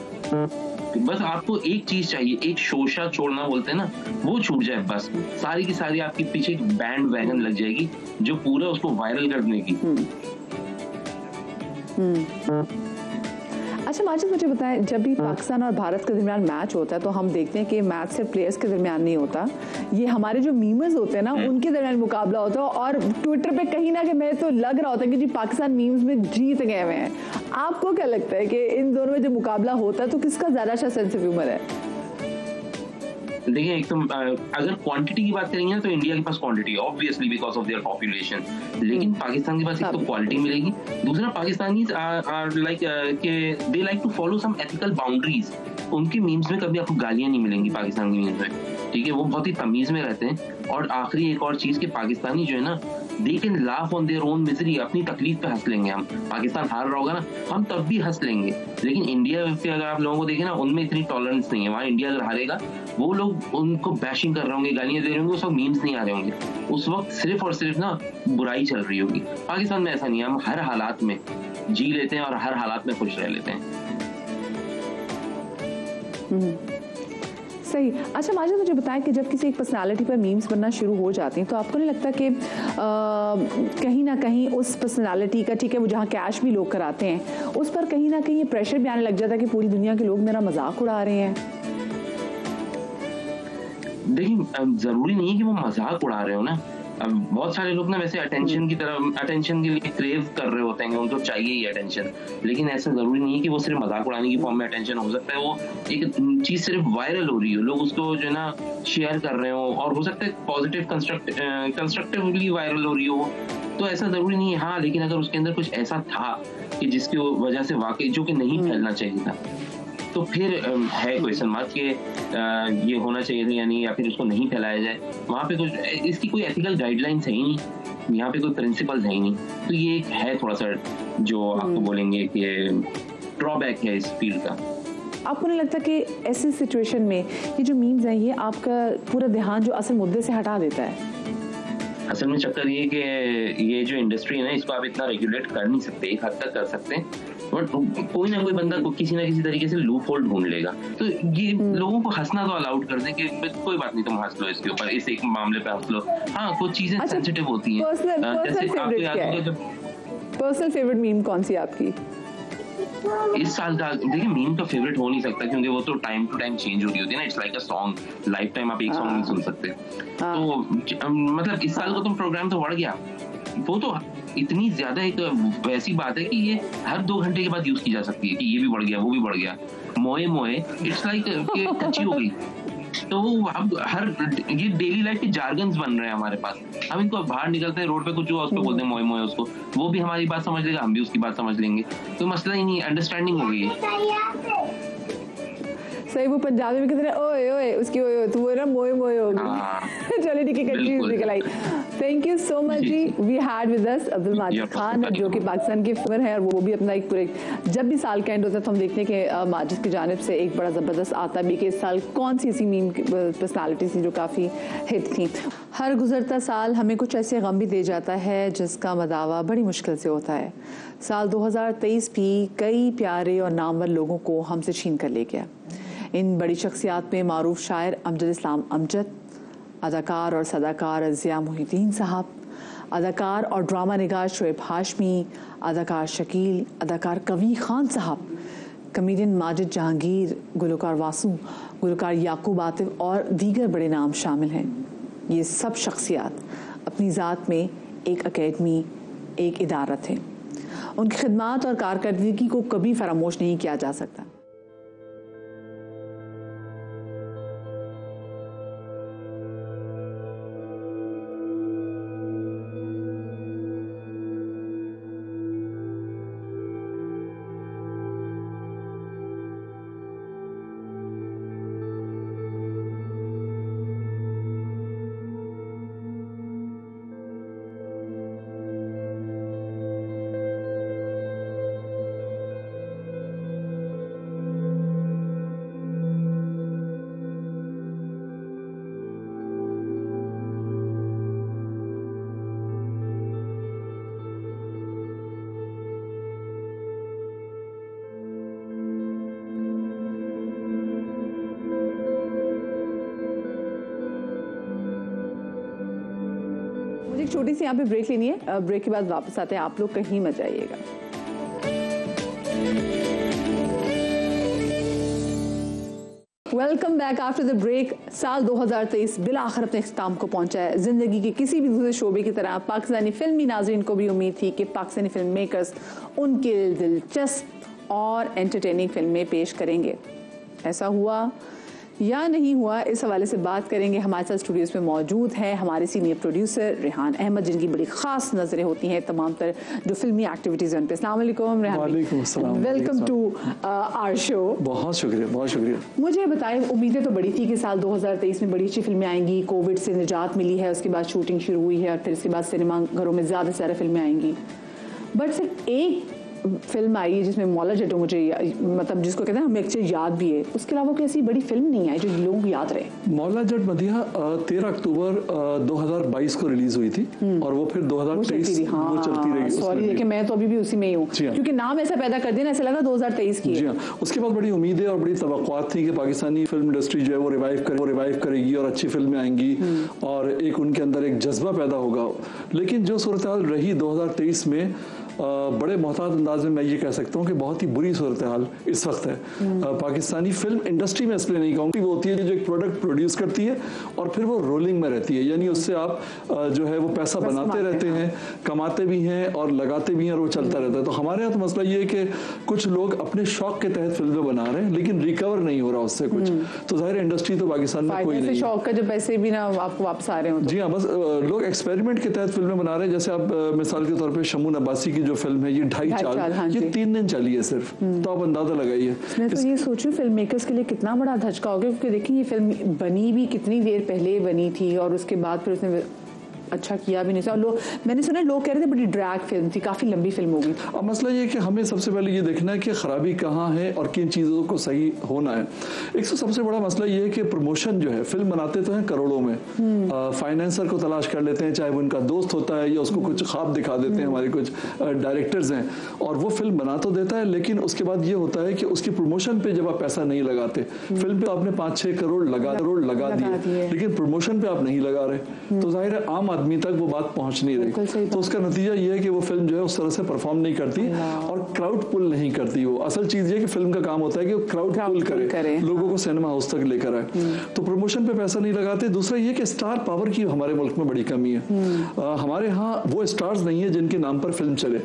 बस आपको एक चीज चाहिए, एक शोशा छोड़ना बोलते हैं ना, वो छूट जाए बस, सारी की सारी आपके पीछे एक बैंड वैगन लग जाएगी जो पूरा उसको वायरल कर देगी।
अच्छा माजिद, मुझे बताएं, जब भी पाकिस्तान और भारत के दरमियान मैच होता है तो हम देखते हैं कि मैच सिर्फ प्लेयर्स के दरमियान नहीं होता, ये हमारे जो मीमर्स होते हैं ना उनके दरमियान मुकाबला होता है। और ट्विटर पे कहीं ना कहीं मैं तो लग रहा होता है कि जी पाकिस्तान मीम्स में जीत गए हुए हैं। आपको क्या लगता है कि इन दोनों में जो मुकाबला होता है तो किसका ज्यादा अच्छा सेंस ऑफ ह्यूमर है?
देखिए, एक तो अगर क्वांटिटी की बात करेंगे ना तो इंडिया के पास quantity obviously because of their population, लेकिन पाकिस्तान के पास एक तो क्वालिटी मिलेगी, दूसरा पाकिस्तानी आर लाइक के they like to follow some ethical boundaries. उनके मीम्स में कभी आपको गालियां नहीं मिलेंगी पाकिस्तान के मीम्स में, ठीक है, वो बहुत ही तमीज में रहते हैं। और आखिरी एक और चीज के पाकिस्तानी जो है ना, they can laugh on their own misery, अपनी तकलीफ पे हंस लेंगे। हम पाकिस्तान हार रहा होगा ना, हम तब भी हंस लेंगे। लेकिन इंडिया पे अगर आप लोगों को देखें ना, उनमें इतनी टॉलरेंस नहीं है। वहाँ इंडिया अगर हारेगा, वो लोग उनको बैशिंग कर रहे होंगे, गालियां दे रहे होंगे, उस वक्त मीम्स नहीं आ रहे होंगे, उस वक्त सिर्फ और सिर्फ ना बुराई चल रही होगी। पाकिस्तान में ऐसा नहीं है, हम हर हालात में जी लेते हैं और हर हालात में खुश रह लेते हैं।
सही। अच्छा माजिद, मुझे बताएं कि जब किसी एक पर्सनालिटी पर मीम्स बनना शुरू हो जाती हैं तो आपको नहीं लगता कि कहीं ना कहीं उस पर्सनालिटी का, ठीक है वो जहाँ कैश भी लोग कराते हैं, उस पर कहीं ना कहीं ये प्रेशर भी आने लग जाता है कि पूरी दुनिया के लोग मेरा मजाक उड़ा रहे हैं?
देखिए जरूरी नहीं है कि वो मजाक उड़ा रहे हो ना। बहुत सारे लोग ना वैसे अटेंशन की तरफ, अटेंशन के लिए क्रेव कर रहे होते हैं, उनको चाहिए ही अटेंशन, लेकिन ऐसा जरूरी नहीं है कि वो सिर्फ मजाक उड़ाने की फॉर्म में अटेंशन हो सकता है। वो एक चीज सिर्फ वायरल हो रही हो, लोग उसको जो है ना शेयर कर रहे हो, और हो सकता है पॉजिटिव कंस्ट्रक्टिवली वायरल हो रही हो, तो ऐसा जरूरी नहीं है। हाँ, लेकिन अगर उसके अंदर कुछ ऐसा था कि जिसकी वजह से वाकई जो कि नहीं फैलना चाहिए था, तो फिर है क्वेश्चन मार्क कि ये होना चाहिए था या नहीं, या फिर उसको नहीं फैलाया जाए। वहाँ पे कुछ इसकी कोई एथिकल गाइडलाइंस है ही नहीं, यहाँ पे कोई प्रिंसिपल्स है ही नहीं, तो ये एक है थोड़ा सा जो आपको बोलेंगे कि ड्रॉबैक है इस फील्ड का।
आपको नहीं लगता कि ऐसी सिचुएशन में ये जो मीम्स हैं ये आपका पूरा ध्यान जो असल मुद्दे से हटा देता है?
असल में चक्कर ये कि ये जो इंडस्ट्री है ना, इसको आप इतना रेगुलेट कर नहीं सकते, एक हद तक कर सकते हैं, बट कोई ना कोई बंदा किसी ना किसी तरीके से लूप होल्ड ढूंढ लेगा। तो ये लोगों को हंसना तो अलाउड कर दें कि कोई बात नहीं, तुम हंस लो इसके ऊपर, इस एक मामले पे हंस लो। हाँ, कुछ चीजें सेंसिटिव होती हैं।
जैसे पर्सनल फेवरेट मीम कौन सी आपकी
इस साल का? देखिए, मीम तो फेवरेट हो नहीं सकता क्योंकि वो तो टाइम टू टाइम चेंज हो रही होती है ना। It's like a song, life time आप एक सॉन्ग नहीं सुन सकते। तो मतलब इस साल का तो प्रोग्राम तो बढ़ गया, वो तो इतनी ज्यादा एक वैसी बात है कि ये हर 2 घंटे के बाद यूज की जा सकती है कि ये भी बढ़ गया, वो भी बढ़ गया। मोए मोए इट्स लाइक कच्ची हो गई। तो अब हर ये डेली लाइफ के जार्गन्स बन रहे हैं हमारे पास। हम इनको बाहर निकलते हैं, रोड पे कुछ हुआ उसको बोलते हैं मोए मोए, उसको वो भी हमारी बात समझ लेगा, हम भी उसकी बात समझ लेंगे, तो मसला ही नहीं, अंडरस्टैंडिंग हो गई है।
सही, वो पंजाबी में कहते हैं ओए ओए, उसकी ओए ओए, तो वो ना मोए मोए हो गई। चलिए ठीक है, कंफ्यूज निकल आई। थैंक यू सो मच जी। We had with us Abdul Majid Khan, जो कि पाकिस्तान के फिल्मर है, और वो भी अपना एक पूरे, जब भी साल का एंड होता है तो हम देखते हैं कि माजिद की जानिब से एक बड़ा ज़बरदस्त आता भी कि इस साल कौन सी ऐसी मीम पर्सनालिटी थी जो काफ़ी हिट थी। हर गुजरता साल हमें कुछ ऐसे गम भी दे जाता है जिसका मदावा बड़ी मुश्किल से होता है। साल 2023 भी कई प्यारे और नामवर लोगों को हमसे छीन कर ले गया। इन बड़ी शख्सियात में मारूफ शायर अमजद इस्लाम अमजद, अदाकार और सदाकार ज़िया मोहिद्दीन साहब, अदाकार और ड्रामा निगार शोएब हाशमी, अदाकार शकील, अदाकार कवी खान साहब, कमेडियन माजिद जहांगीर, गुलकार वासु, गुलकार याकूब आतिफ और दीगर बड़े नाम शामिल हैं। ये सब शख्सियात अपनी ज़ात में एक अकेडमी, एक इदारा थे। उनकी खिदमात और कारकर्दगी को कभी फरामोश नहीं किया जा सकता। छोटी सी यहाँ पे ब्रेक लेनी है, ब्रेक के बाद वापस आते हैं। आप लोग कहीं मत जाइएगा। Welcome back after the break. साल 2023 बिलाखिर अपने इख्तिताम को पहुंचा है। जिंदगी के किसी भी दूसरे शोबे की तरह पाकिस्तानी फिल्मी नाज़रीन को भी उम्मीद थी कि पाकिस्तानी फिल्म मेकर्स उनके दिलचस्प और एंटरटेनिंग फिल्में पेश करेंगे। ऐसा हुआ या नहीं हुआ, इस हवाले से बात करेंगे। हमारे साथ स्टूडियोज में मौजूद है हमारे सीनियर प्रोड्यूसर रेहान अहमद, जिनकी बड़ी खास नजरें होती हैं तमाम तर जो फिल्मी एक्टिविटीज़ हैं। अस्सलाम वालेकुम Rehan, welcome to our show.
बहुत शुक्रिया, बहुत शुक्रिया।
मुझे बताएं, उम्मीदें तो बड़ी थी कि साल 2023 में बड़ी अच्छी फिल्में आएंगी, कोविड से निजात मिली है, उसके बाद शूटिंग शुरू हुई है और फिर इसके बाद सिनेमा घरों में ज़्यादा से ज़्यादा फिल्में आएंगी। बट सिर्फ एक फिल्म आई है जिसमें मौला जट्टू मुझे मतलब जिसको कहते हैं हमें एक्चुअली याद भी है, उसके अलावा कोई ऐसी बड़ी फिल्म नहीं आई जो लोगों को याद रहे।
मौला जट मदिहा 13 अक्टूबर 2022 को रिलीज हुई थी और वो फिर 2023 वो चलती रही।
सॉरी देखिए, मैं तो अभी भी उसी में ही हूँ क्योंकि नाम ऐसा पैदा कर दिया ना, ऐसा लगा 2023 की।
जी हाँ, उसके बाद बड़ी उम्मीदें और बड़ी तवक्कुआत थी कि पाकिस्तानी फिल्म इंडस्ट्री जो है वो रिवाइव करेगी और अच्छी फिल्में आएंगी और एक उनके अंदर एक जज्बा पैदा होगा। लेकिन जो सूरत हाल रही 2023 में बड़े मोहतात अंदाज में मैं ये कह सकता हूँ कि बहुत ही बुरी सूरत हाल इस वक्त है। पाकिस्तानी फिल्म इंडस्ट्री में इसलिए नहीं कहूँगी, वो होती है जो एक प्रोडक्ट प्रोड्यूस करती है और फिर वो रोलिंग में रहती है, यानी उससे आप जो है वो पैसा बनाते रहते हैं, कमाते भी हैं और लगाते भी हैं और वो चलता रहता है। तो हमारे यहाँ तो मसला ये है कि कुछ लोग अपने शौक के तहत फिल्में बना रहे हैं लेकिन रिकवर नहीं हो रहा उससे कुछ, तो जाहिर इंडस्ट्री तो पाकिस्तान में कोई नहीं,
शौक का जो पैसे भी ना आपको वापस आ रहे हो।
जी हाँ, बस लोग एक्सपेरिमेंट के तहत फिल्में बना रहे हैं। जैसे आप मिसाल के तौर पे शमून अब्बासी की जो फिल्म है ये 2.5 साल,
हाँ,
ये 3 दिन चली है सिर्फ, तो आप अंदाजा लगाइए।
मैं तो ये सोचूं फिल्म मेकर्स के लिए कितना बड़ा धचका हो गया, क्योंकि देखिए ये फिल्म बनी भी कितनी देर पहले बनी थी और उसके बाद फिर उसने अच्छा किया भी नहीं था। और लोग, मैंने सुना लोग कह रहे थे बड़ी ड्रैग फिल्म थी, काफी लंबी फिल्म होगी।
अब मसला ये है कि हमें सबसे पहले ये देखना है कि खराबी कहाँ है और किन चीज़ों को सही होना है। एक तो सबसे बड़ा मसला ये है कि प्रमोशन जो है, फिल्म बनाते तो हैं करोड़ों में, फाइनेंसर को तलाश कर लेते हैं, चाहे वो उनका दोस्त होता है या उसको कुछ ख्वाब दिखा देते हैं, हमारे कुछ डायरेक्टर्स हैं, और वो फिल्म बना तो देता है, लेकिन उसके बाद ये होता है कि उसकी प्रमोशन पे जब आप पैसा नहीं लगाते, फिल्म पे आपने 5-6 करोड़ लगा दिए, लेकिन प्रमोशन पे आप नहीं लगा रहे, तो जाहिर है आम आदमी तक वो बात पहुंच नहीं रही। तो उसका नतीजा ये है कि वो फिल्म जो है उस तरह से परफॉर्म नहीं करती और क्राउड पुल नहीं करती। वो असल चीज ये कि फिल्म का काम होता है कि वो क्राउड पुल करे, लोगों को सिनेमा हाउस तक लेकर आए। तो प्रमोशन पे पैसा नहीं लगाते। दूसरा ये कि स्टार पावर की हमारे मुल्क में बड़ी कमी है। हमारे यहाँ वो स्टार्स नहीं है जिनके नाम पर फिल्म चले।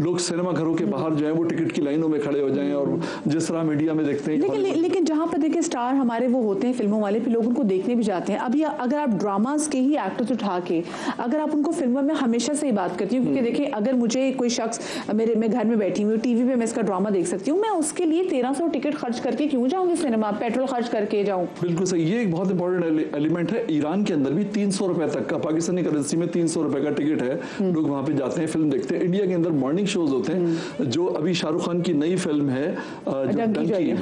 लोग सिनेमा घरों के बाहर जो है वो टिकट की लाइनों में खड़े हो जाएं और जिस तरह मीडिया में देखते हैं।
लेकिन जहाँ पर देखिए स्टार हमारे वो होते हैं फिल्मों वाले, फिर लोग उनको देखने भी जाते हैं। अभी अगर आप ड्रामास के ही एक्टर्स उठा के अगर आप उनको फिल्मों में, हमेशा से ही बात करती हूँ, क्योंकि देखिए अगर मुझे कोई शख्स मैं घर में बैठी हुई टीवी पे मैं इसका ड्रामा देख सकती हूँ, मैं उसके लिए 1300 टिकट खर्च करके क्यों जाऊँगी सिनेमा, पेट्रोल खर्च करके जाऊँ।
बिल्कुल सही, ये एक बहुत इंपॉर्टेंट एलिमेंट है। ईरान के अंदर भी 300 रुपए तक का, पाकिस्तानी करेंसी में 300 रुपए का टिकट है, लोग वहां पे जाते हैं फिल्म देखते हैं। इंडिया के अंदर मॉर्निंग शोज होते हैं, जो अभी शाहरुख खान की नई फिल्म है डंकी,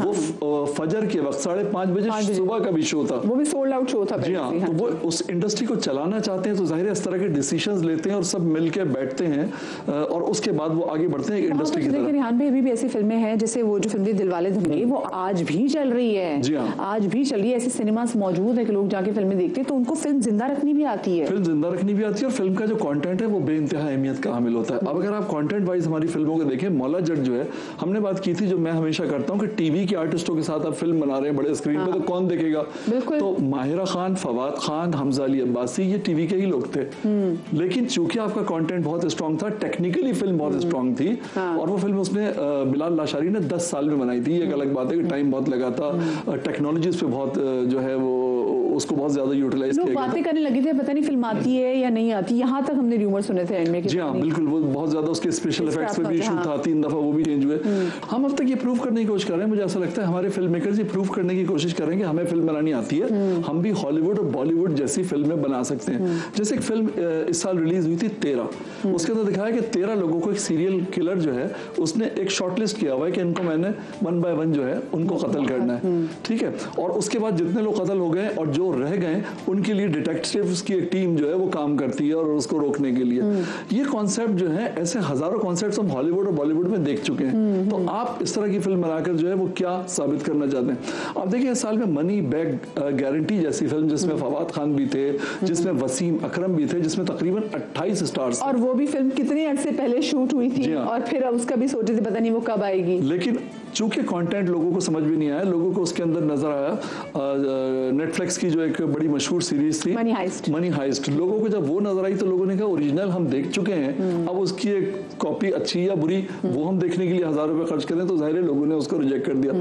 वो फजर के वक्त 5:30 बजे सुबह का भी शो था, वो भी सोल्ड आउट शो था। जी हाँ, तो वो उस इंडस्ट्री को चलाना चाहते हैं, तो जाहिर है इस तरह के डिसीजंस लेते हैं और सब मिलकर बैठते हैं और उसके बाद वो आगे बढ़ते हैं इंडस्ट्री की तरफ।
रिहान भाई, अभी भी ऐसी फिल्में हैं, जैसे वो जो फिल्म थी दिलवाले दुल्हनिया, वो आज भी चल रही है।
जी हाँ,
आज भी चल रही है। ऐसे सिनेमास मौजूद है कि लोग जाके फिल्में देखते हैं, तो उनको फिल्म जिंदा रखनी भी आती है।
फिल्म जिंदा रखनी भी आती है और फिल्म का जो कंटेंट है वो बेइंतहा अहमियत का हामिल होता है। अब अगर आप कंटेंट वाइज हमारी फिल्मों को देखें, मौला जट जो है, हमने बात की थी, जो मैं हमेशा करता हूँ कि टीवी के आर्टिस्टों के साथ आप फिल्म बना रहे हैं बड़े स्क्रीन पे, तो कौन देखेगा? तो माहिरा खान, फवाद खान, हमजा अली अब्बासी, ये टीवी के ही लोग थे। लेकिन चूंकि आपका कंटेंट बहुत स्ट्रांग था, टेक्निकली फिल्म बहुत स्ट्रांग थी, और वो फिल्म उसने बिलाल लाशारी ने 10 साल में बनाई थी। एक अलग बात है कि टाइम बहुत लगा था, टेक्नोलॉजीज पे बहुत जो है वो उसको बहुत ज्यादा यूटिलाइज किया गया।
बातें करने लगे थे, पता नहीं फिल्म आती है या नहीं आती, यहाँ तक हमने र्यूमर सुने थे एंड में।
जी हाँ, बिल्कुल, वो बहुत ज्यादा उसके स्पेशल इफेक्ट्स पे भी इशू था, 3 दफा वो भी चेंज हुए। हम अब तक ये प्रूव करने की कोशिश कर रहे हैं, मुझे ऐसा लगता है हमारे फिल्म मेकर्स ये प्रूव करने की कोशिश करेंगे हमें फिल्म बनानी आती है, हम भी हॉलीवुड और बॉलीवुड जैसी फिल्में बना सकते हैं। जैसे एक फिल्म इस साल रिलीज हुई थी 13, उसके अंदर दिखाया कि 13 लोगों को एक सीरियल किलर जो है उसने एक शॉर्टलिस्ट किया हुआ है कि इनको मैंने 1 बाय 1 जो है उनको कत्ल करना है, ठीक है। और उसके बाद जितने लोग कत्ल हो गए और जो रह गए उनके लिए डिटेक्टिव्स की एक टीम जो है वो काम करती है और उसको रोकने के लिए। ये कॉन्सेप्ट जो है, ऐसे हजारों कॉन्सेप्ट्स हम हॉलीवुड और बॉलीवुड में देख चुके हैं। तो आप इस तरह की फिल्म बनाकर जो है वो क्या साबित करना चाहते हैं? आप देखिए इस साल में मनी बैग गारंटी जैसी फिल्म, जिसमें फवाद खान भी थे, जिसमें वसीम अकरम भी थे, जिसमें तकरीबन 28 स्टार्स, और
वो भी फिल्म कितने अरसे पहले शूट हुई थी और फिर उसका भी सोचे थे पता नहीं वो कब आएगी।
लेकिन चूंकि कंटेंट लोगों को समझ भी नहीं आया, लोगों को उसके अंदर नजर आया नेटफ्लिक्स की जो एक बड़ी मशहूर सीरीज थी मनी हाइस्ट, लोगों को जब वो नजर आई तो लोगों ने कहा ओरिजिनल हम देख चुके हैं, अब उसकी एक कॉपी अच्छी या बुरी वो हम देखने के लिए 1000 रुपए खर्च करें, तो जाहिर है लोगों ने उसको रिजेक्ट कर दिया।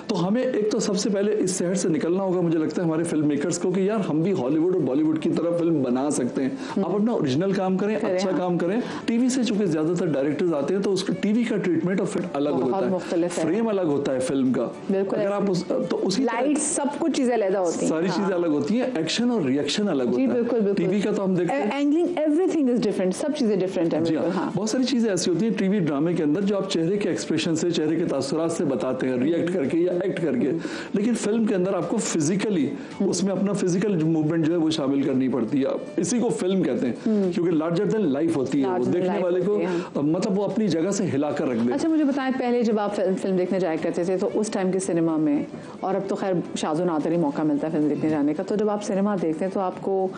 तो हमें एक तो सबसे पहले इस शहर से निकलना होगा, मुझे लगता है हमारे फिल्म मेकर्स को, कि यार हम भी हॉलीवुड और बॉलीवुड की तरह फिल्म बना सकते हैं। आप अपना ओरिजिनल काम करें, अच्छा काम करें। टीवी से चूंकि ज्यादातर डायरेक्टर्स आते हैं तो उसका टीवी का ट्रीटमेंट और फिर अलग होता है, फ्रेम अलग होता है फिल्म का, अगर आप तो उसी
लाइट सब कुछ चीजें अलग होती हैं,
सारी चीजें अलग होती हैं, एक्शन और रिएक्शन अलग होता है।
बिल्कुल,
टीवी का तो हम देखते हैं
एंगलिंग, एवरीथिंग इज डिफरेंट, सब चीजें डिफरेंट है।
जी हाँ, बहुत सारी चीजें ऐसी होती हैं टीवी ड्रामे के अंदर जो आप चेहरे के एक्सप्रेशन से, चेहरे के तासुरात से बताते हैं, रिएक्ट करके या एक्ट करके। लेकिन फिल्म के अंदर आपको फिजिकली उसमें अपना फिजिकल मूवमेंट जो है वो शामिल करनी पड़ती है। इसी को फिल्म कहते हैं, क्योंकि लार्जर देन लाइफ होती है, वो देखने वाले को मतलब वो अपनी जगह से हिलाकर रख दे।
अच्छा, मुझे बताएं, पहले जब आप फिल्म देखने देखने जाया करते थे तो उस टाइम के सिनेमा में, और अब तो खैर शाज़ो नादर ही मौका मिलता है फिल्म देखने जाने का, तो जब आप सिनेमा देखते हैं तो आपको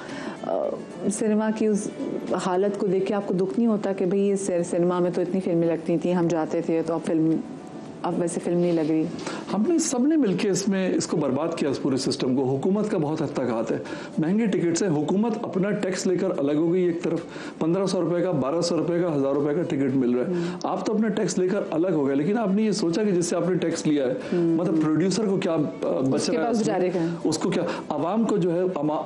सिनेमा की उस हालत को देख के आपको दुख नहीं होता कि भाई इस सिनेमा में तो इतनी फिल्में लगती थी, हम जाते थे, तो अब वैसे फिल्म नहीं लग रही।
हमने सबने मिलकर इसको बर्बाद किया, इस पूरे सिस्टम को। हुकूमत का बहुत हद तक हाथ है, महंगे टिकट्स है, हुकूमत अपना टैक्स लेकर अलग हो गई। एक तरफ 1500 रुपए का, 1200 रुपए का, 1000 रुपए का टिकट मिल रहा है, आप तो अपना टैक्स लेकर अलग हो गए, लेकिन आपने ये सोचा कि जिससे आपने टैक्स लिया है मतलब प्रोड्यूसर को क्या बच रहा है, उसको क्या, आवाम को जो है,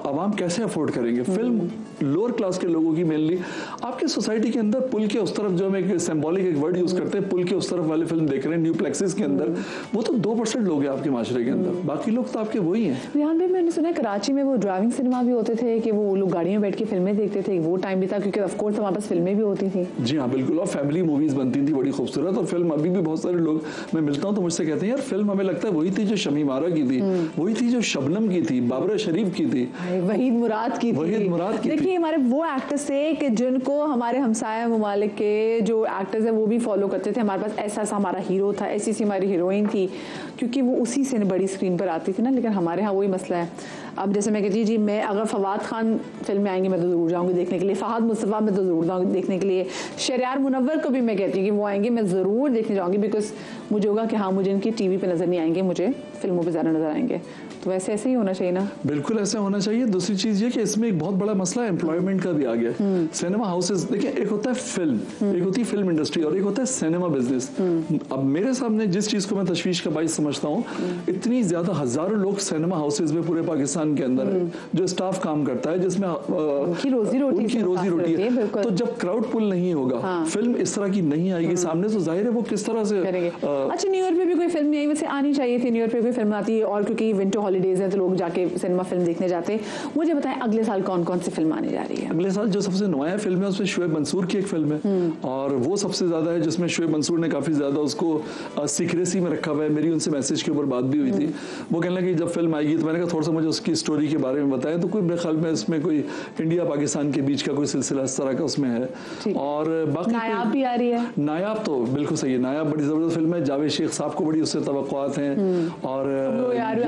आवाम कैसे अफोर्ड करेंगे फिल्म? लोअर क्लास के लोगों की मेनली आपके सोसाइटी के अंदर पुल के उस तरफ जो हम एक सिंबॉलिक एक वर्ड यूज करते हैं, पुल के उस तरफ वाले फिल्म देख रहे हैं न्यू प्लेक्सेस के अंदर, वो तो 2% लोग हैं आपके माशरे के अंदर, बाकी लोग तो आपके वही हैं।
रिहान भाई, मैंने सुना है कराची में वो ड्राइविंग सिनेमा भी होते थे कि वो लोग गाड़ियों में बैठ के फिल्में देखते थे, वो टाइम भी था क्योंकि ऑफ कोर्स हमारे पास फिल्में भी होती थी।
जी हाँ बिल्कुल, और फैमिली मूवीज बनती थी बड़ी खूबसूरत, और फिल्म अभी भी बहुत सारे लोग मैं मिलता हूँ तो मुझसे कहते हैं यार फिल्म हमें लगता है वही थी जो शमीम आरा की थी, वही थी जो शबनम की थी, बाबरा शरीफ की थी,
वहीद मुराद की थी। देखिए हमारे वो एक्टर्स थे कि जिनको हमारे हमसाया ममालिक के जो एक्टर्स है वो भी फॉलो करते थे, हमारे पास ऐसा ऐसा हमारा हीरो था, ऐसी सी हमारी हीरोइन थी, क्योंकि वो उसी से बड़ी स्क्रीन पर आती थी ना। लेकिन हमारे यहाँ वही मसला है, अब जैसे मैं कहती जी मैं अगर फवाद खान फिल्म में आएंगे मैं तो ज़रूर जाऊँगी देखने के लिए, फहद मुस्तफ़ा में तो ज़रूर जाऊँगी देखने के लिए, शरियार मुनव्वर को भी मैं कहती हूँ कि वो आएंगे मैं ज़रूर देखने जाऊँगी, बिकॉज मुझे होगा कि हाँ मुझे इनकी टीवी पे नज़र नहीं आएंगे, मुझे फिल्मों पे ज़्यादा नज़र आएंगे। तो वैसे ऐसे ही होना चाहिए ना।
बिल्कुल ऐसा होना चाहिए। दूसरी चीज़ ये कि इसमें एक बहुत बड़ा मसला एम्प्लॉयमेंट का भी आ गया। सिनेमा हाउसेस देखिए, एक होता है फिल्म, एक होती है फिल्म इंडस्ट्री और एक होता है सिनेमा बिजनेस। अब मेरे सामने जिस चीज़ को मैं तशवीश का बाइस समझता हूँ, इतनी ज़्यादा हज़ारों लोग सिनेमा हाउसेज में पूरे पाकिस्तान के अंदर है, जो स्टाफ काम करता है, जिसमें
उनकी रोजी रोटी
है। तो जब क्राउड पुल नहीं होगा, फिल्म इस तरह की नहीं आएगी सामने, तो जाहिर है वो किस तरह से।
अच्छा, न्यू ईयर पे भी कोई फिल्म नहीं आई, वैसे आनी चाहिए थी, न्यू ईयर पे कोई फिल्म आती है, और क्योंकि विंटर हॉलीडेज है तो लोग जाके सिनेमा फिल्म देखने जाते हैं। मुझे बताएं अगले साल कौन कौन सी फिल्म आने जा रही है?
अगले साल जो सबसे नुमाया फिल्म है उसमें शोएब मंसूर की एक फिल्म है, और वो सबसे ज्यादा है जिसमें शोएब मंसूर ने काफी ज्यादा उसको सीक्रेसी में रखा हुआ है। मेरी उनसे मैसेज के ऊपर बात भी हुई थी, वो कहने लगे जब फिल्म आएगी तो मैंने कहा थोड़ा सा मुझे उसकी स्टोरी के बारे में बताएं, तो कोई मेरे ख्याल में इसमें कोई इंडिया पाकिस्तान के बीच का कोई सिलसिला इस तरह का उसमें है। और बाकी
नायाब भी आ रही है।
नायाब तो बिल्कुल सही है, नायाब बड़ी जबरदस्त फिल्म है, जावेद शेख साहब को बड़ी उससे तवक्कुआत हैं, और
यार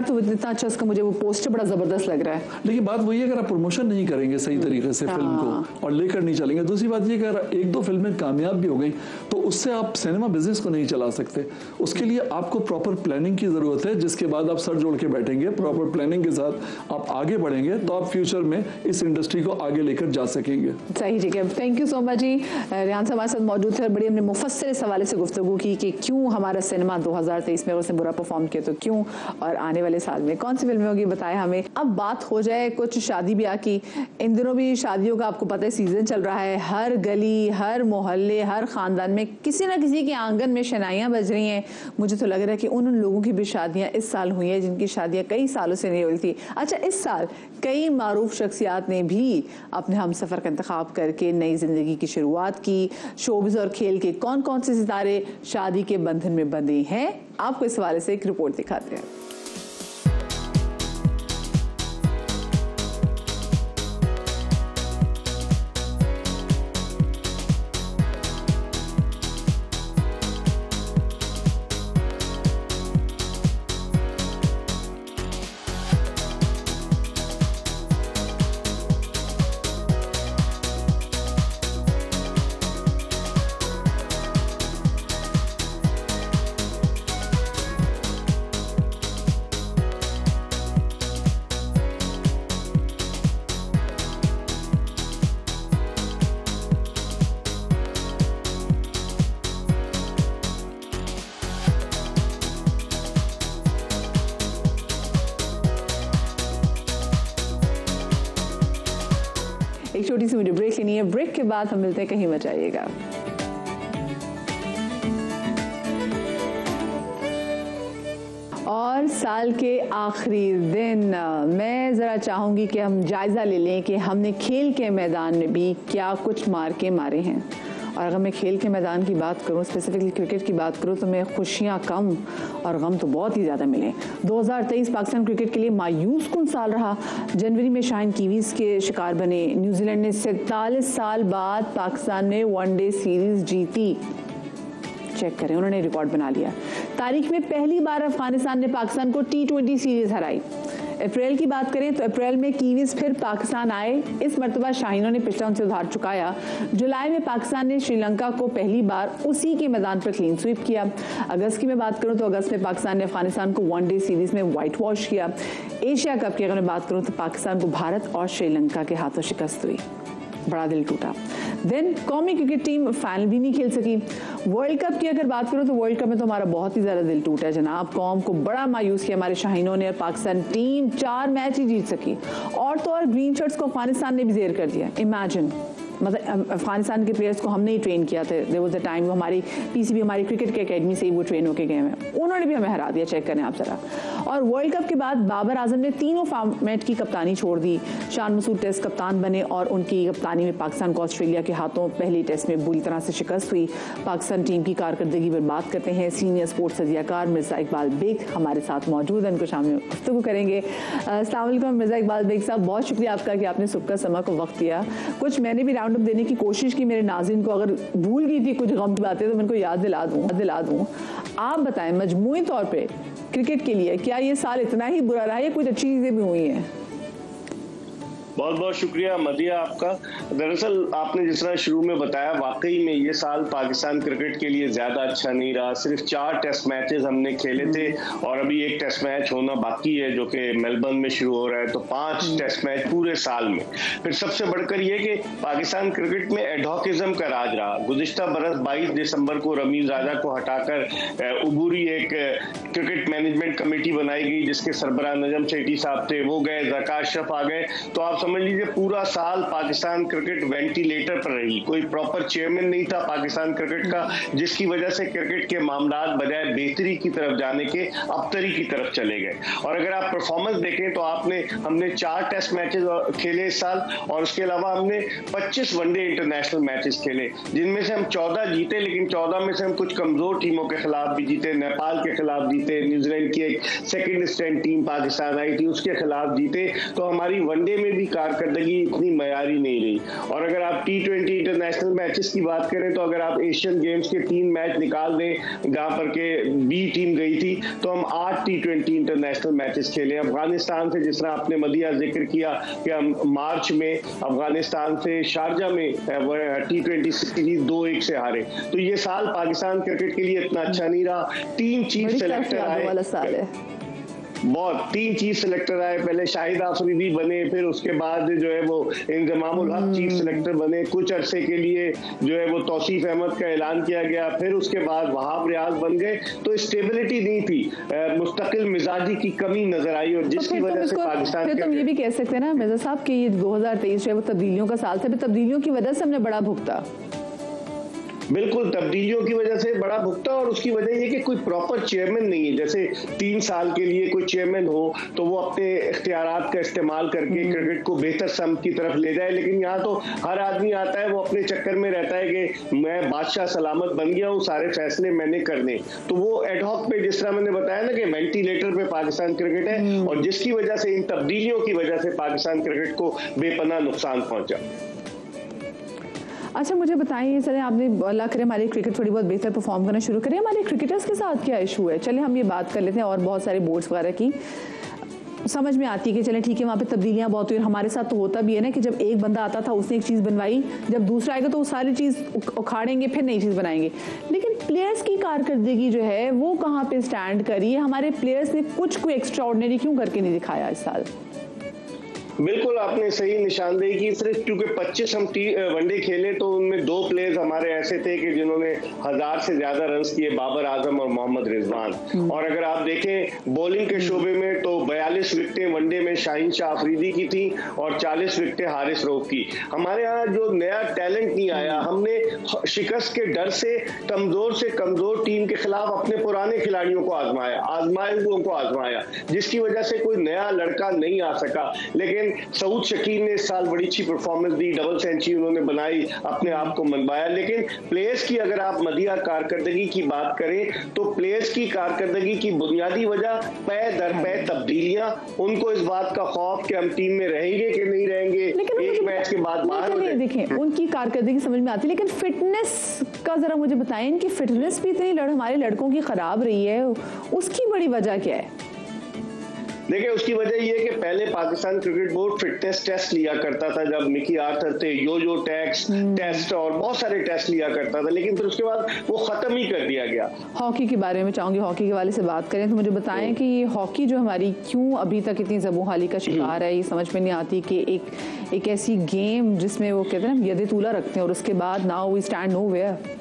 तो इतना अच्छा उसका, मुझे वो पोस्टर बड़ा जबरदस्त लग रहा है।
लेकिन बात वही है, अगर आप प्रमोशन नहीं करेंगे सही तरीके से फिल्म को और लेकर नहीं चलेंगे, दूसरी बात ये कि अगर एक दो फिल्में कामयाब भी हो गई तो उससे आप सिनेमा बिजनेस को नहीं चला सकते। उसके लिए आपको प्रॉपर प्लानिंग की जरूरत है, जिसके बाद आप सर जोड़ के बैठेंगे, प्रॉपर प्लानिंग के साथ आप आगे बढ़ेंगे तो आप फ्यूचर में इस इंडस्ट्री को आगे लेकर जा सकेंगे।
सही ठीक है, थैंक यू सो मच जी। रिहान साहब हमारे साथ मौजूद थे, बड़ी हमने मुफस्सिल इस हवाले से गुफ्तगू की कि क्यों हमारा सिनेमा 2023 में उसने बुरा परफॉर्म किया तो क्यों, और आने वाले साल में कौन सी फिल्में होगी बताया हमें। अब बात हो जाए कुछ शादी ब्याह की। इन दिनों भी शादियों का आपको पता है सीजन चल रहा है, हर गली, हर मोहल्ले, हर खानदान में किसी ना किसी के आंगन में शनाइयाँ बज रही हैं। मुझे तो लग रहा है कि उन लोगों की भी शादियाँ इस साल हुई हैं जिनकी शादियाँ कई सालों से नहीं हुई थी। अच्छा, इस साल कई मारूफ शख्सियात ने भी अपने हम सफ़र का इंतखाब करके नई जिंदगी की शुरुआत की। शोबिज़ और खेल के कौन कौन से सितारे शादी के बंधन में बंधे हैं, आपको इस हवाले से एक रिपोर्ट दिखाते हैं। एक छोटी सी मुझे ब्रेक लेनी है, ब्रेक के बाद हम मिलते हैं, कहीं मत जाइएगा। और साल के आखिरी दिन मैं ज़रा चाहूँगी कि हम जायज़ा ले लें कि हमने खेल के मैदान में भी क्या कुछ मार के मारे हैं। और अगर मैं खेल के मैदान की बात करूं, स्पेसिफिकली क्रिकेट की बात करूं, तो मैं खुशियां कम और गम तो बहुत ही ज़्यादा मिले। 2023 पाकिस्तान क्रिकेट के लिए मायूस कुन साल रहा। जनवरी में शाइन कीवीज़ के शिकार बने। न्यूजीलैंड ने 47 साल बाद पाकिस्तान में वनडे सीरीज़ जीती। चेक करें, उन्होंने रिकॉर्ड बना लिया। तारीख में पहली बार अफगानिस्तान ने पाकिस्तान को T20 सीरीज हराई। अप्रैल की बात करें तो अप्रैल में कीवीज फिर पाकिस्तान आए। इस मरतबा शाहीनों ने पिछला उनसे उधार चुकाया। जुलाई में पाकिस्तान ने श्रीलंका को पहली बार उसी के मैदान पर क्लीन स्वीप किया। अगस्त की मैं बात करूं तो अगस्त में पाकिस्तान ने अफगानिस्तान को वनडे सीरीज में व्हाइट वॉश किया। एशिया कप की अगर मैं बात करूं तो पाकिस्तान को भारत और श्रीलंका के हाथों शिकस्त हुई, बड़ा दिल टूटा। देन कौमी क्रिकेट टीम फाइनल भी नहीं खेल सकी। वर्ल्ड कप की अगर बात करूं तो वर्ल्ड कप में तो हमारा बहुत ही ज़्यादा दिल टूटा है जनाब। कौम को बड़ा मायूस किया हमारे शाहीनों ने और पाकिस्तान टीम 4 मैच ही जीत सकी। और तो और ग्रीन शर्ट्स को अफगानिस्तान ने भी जेर कर दिया। इमेजिन, मतलब अफगानिस्तान के प्लेयर्स को हमने ही ट्रेन किया था। देयर वाज अ टाइम हमारी पीसीबी, हमारी क्रिकेट के अकेडमी से ही वो ट्रेन होके गए हैं, उन्होंने भी हमें हरा दिया। चेक करें आप जरा। और वर्ल्ड कप के बाद बाबर आजम ने तीनों फॉर्मेट की कप्तानी छोड़ दी। शान मसूद टेस्ट कप्तान बने और उनकी कप्तानी में पाकिस्तान को ऑस्ट्रेलिया के हाथों पहली टेस्ट में बुरी तरह से शिकस्त हुई। पाकिस्तान टीम की कारकर्दगी पर बात करते हैं। सीनियर स्पोर्ट्स सदियाकार मिर्जा इकबाल बेग हमारे साथ मौजूद हैं, उनको शामिल गुफ्तगू करेंगे। अस्सलाम वालेकुम मिर्जा इकबाल बेग साहब, बहुत शुक्रिया आपका कि आपने सुबह का समय को वक्त दिया। कुछ मैंने भी राउंड अप देने की कोशिश की मेरे नाज़रीन को, अगर भूल गई थी कुछ गम की बातें तो मैं उनको याद दिला दूं। आप बताएं मजमूई तौर पे क्रिकेट के लिए क्या ये साल इतना ही बुरा रहा या कुछ अच्छी चीजें भी हुई हैं?
बहुत बहुत शुक्रिया मदिया आपका। दरअसल आपने जिस तरह शुरू में बताया, वाकई में ये साल पाकिस्तान क्रिकेट के लिए ज्यादा अच्छा नहीं रहा। सिर्फ 4 टेस्ट मैचेस हमने खेले थे और अभी एक टेस्ट मैच होना बाकी है जो कि मेलबर्न में शुरू हो रहा है, तो 5 टेस्ट मैच पूरे साल में। फिर सबसे बढ़कर ये कि पाकिस्तान क्रिकेट में एडहॉकिज्म का राज रहा। गुज़िश्ता बरस 22 दिसंबर को रमीज राजा को हटाकर उबूरी एक क्रिकेट मैनेजमेंट कमेटी बनाई गई जिसके सरबराह नजम सेठी साहब थे, वो गए, ज़का अशरफ आ गए। तो आप समझ लीजिए पूरा साल पाकिस्तान क्रिकेट वेंटिलेटर पर रही। कोई प्रॉपर चेयरमैन नहीं था पाकिस्तान क्रिकेट का, जिसकी वजह से क्रिकेट के मामलात बजाय बेहतरी की तरफ जाने के अबतरी की तरफ चले गए। और अगर आप परफॉर्मेंस देखें तो हमने 4 टेस्ट मैचेस खेले इस साल और उसके अलावा हमने 25 वनडे इंटरनेशनल मैचेस खेले, जिनमें से हम 14 जीते, लेकिन 14 में से हम कुछ कमजोर टीमों के खिलाफ भी जीते। नेपाल के खिलाफ जीते, न्यूजीलैंड की एक सेकंड स्टैंड टीम पाकिस्तान आई थी उसके खिलाफ जीते। तो हमारी वनडे में भी कारकर्दगी इतनी मयारी नहीं रही। और अगर आप T20 इंटरनेशनल मैचेस की बात करें तो अगर आप एशियन गेम्स के 3 मैच निकाल दें जहां पर के बी टीम गई थी, तो हम 8 T20 इंटरनेशनल मैचेस खेले। अफगानिस्तान से जिस तरह आपने मदिया जिक्र किया कि हम मार्च में अफगानिस्तान से शारजा में T20 सीरीज 2-1 से हारे। तो ये साल पाकिस्तान क्रिकेट के लिए इतना अच्छा नहीं रहा। 3 चीफ सेलेक्टर आए, बहुत 3 चीफ सेलेक्टर आए। पहले शाहिद आफरीदी बने, फिर उसके बाद जो है वो इंजमामुल हक चीफ सेलेक्टर बने। कुछ अरसे के लिए जो है वो तौसीफ अहमद का ऐलान किया गया, फिर उसके बाद वहाब रियाज बन गए। तो स्टेबिलिटी नहीं थी, मुस्तकिल मिजाजी की कमी नजर आई और जिसकी वजह से पाकिस्तान
फिर तुम ये भी कह सकते हैं ना मिर्जा साहब कि ये 2023 जो है वो तब्दीलियों का साल था। तब्दीलियों की वजह से हमने बड़ा भुगता।
बिल्कुल, तब्दीलियों की वजह से बड़ा भुगता और उसकी वजह ये कि कोई प्रॉपर चेयरमैन नहीं है। जैसे 3 साल के लिए कोई चेयरमैन हो तो वो अपने इख्तियारात का इस्तेमाल करके क्रिकेट को बेहतर समत की तरफ ले जाए, लेकिन यहाँ तो हर आदमी आता है, वो अपने चक्कर में रहता है कि मैं बादशाह सलामत बन गया हूँ, सारे फैसले मैंने करने। तो वो एडहॉक पे, जिस तरह मैंने बताया ना कि वेंटिलेटर पे पाकिस्तान क्रिकेट है और जिसकी वजह से, इन तब्दीलियों की वजह से पाकिस्तान क्रिकेट को बेपनाह नुकसान पहुंचा।
अच्छा मुझे बताइए, चले आपने अल्लाह करे हमारी क्रिकेट थोड़ी बहुत बेहतर परफॉर्म करना शुरू करें, हमारे क्रिकेटर्स के साथ क्या इशू है? चले हम ये बात कर लेते हैं। और बहुत सारे बोर्ड्स वगैरह की समझ में आती है कि चले ठीक है वहाँ पे तब्दीलियाँ बहुत हुई। हमारे साथ तो होता भी है ना कि जब एक बंदा आता था उसने एक चीज़ बनवाई, जब दूसरा आएगा तो वो सारी चीज़ उखाड़ेंगे फिर नई चीज़ बनाएंगे। लेकिन प्लेयर्स की कारकर्दगी जो है वो कहाँ पे स्टैंड करी है? हमारे प्लेयर्स ने कोई एक्स्ट्रा ऑर्डिनरी क्यों करके नहीं दिखाया इस साल?
बिल्कुल आपने सही निशानदेही की। सिर्फ क्योंकि 25 हम वनडे खेले तो उनमें 2 प्लेयर्स हमारे ऐसे थे कि जिन्होंने 1000 से ज्यादा रन किए, बाबर आजम और मोहम्मद रिजवान। और अगर आप देखें बॉलिंग के शोबे में तो 42 विकेटें वनडे में शाहीन शाह अफरीदी की थी और 40 विकेटें हारिस रऊफ की। हमारे यहाँ जो नया टैलेंट नहीं आया, हमने शिकस्त के डर से कमजोर टीम के खिलाफ अपने पुराने खिलाड़ियों को आजमाया, जिसकी वजह से कोई नया लड़का नहीं आ सका। लेकिन सऊद शकीर ने इस साल बड़ी अच्छी परफॉर्मेंस दी, डबल सेंचुरी उन्होंने बनाई, अपने आप को मनवाया। लेकिन प्लेयर्स की अगर आप मदिया कारकर्दगी की बात करें तो प्लेयर्स की कारकर्दगी की बुनियादी वजह पै दर पै तब्दीलियां, उनको इस बात का खौफ कि हम टीम में रहेंगे कि नहीं रहेंगे, एक मैच के बाद बाहर हो जाए।
देखें उनकी कारकर्दगी समझ में आती है, लेकिन फिटनेस का जरा मुझे बताएं, इनकी फिटनेस भी इतनी हमारे लड़कों की खराब रही है, उसकी बड़ी वजह क्या है?
देखिए उसकी वजह ये है कि पहले Pakistan cricket board fitness test लिया करता था, जब मिकी आर्थर थे, यो टेस्ट और बहुत सारे टेस्ट लिया करता था, लेकिन फिर उसके बाद वो खत्म ही कर दिया गया।
हॉकी के बारे में चाहूंगी, हॉकी के वाले से बात करें तो मुझे बताएं कि हॉकी जो हमारी क्यों अभी तक इतनी ज़बूहाली का शिकार है, ये समझ में नहीं आती कि एक ऐसी गेम जिसमें वो कहते हैं ना यदे तूला रखते हैं और उसके बाद नाउ वी स्टैंड नोवेयर।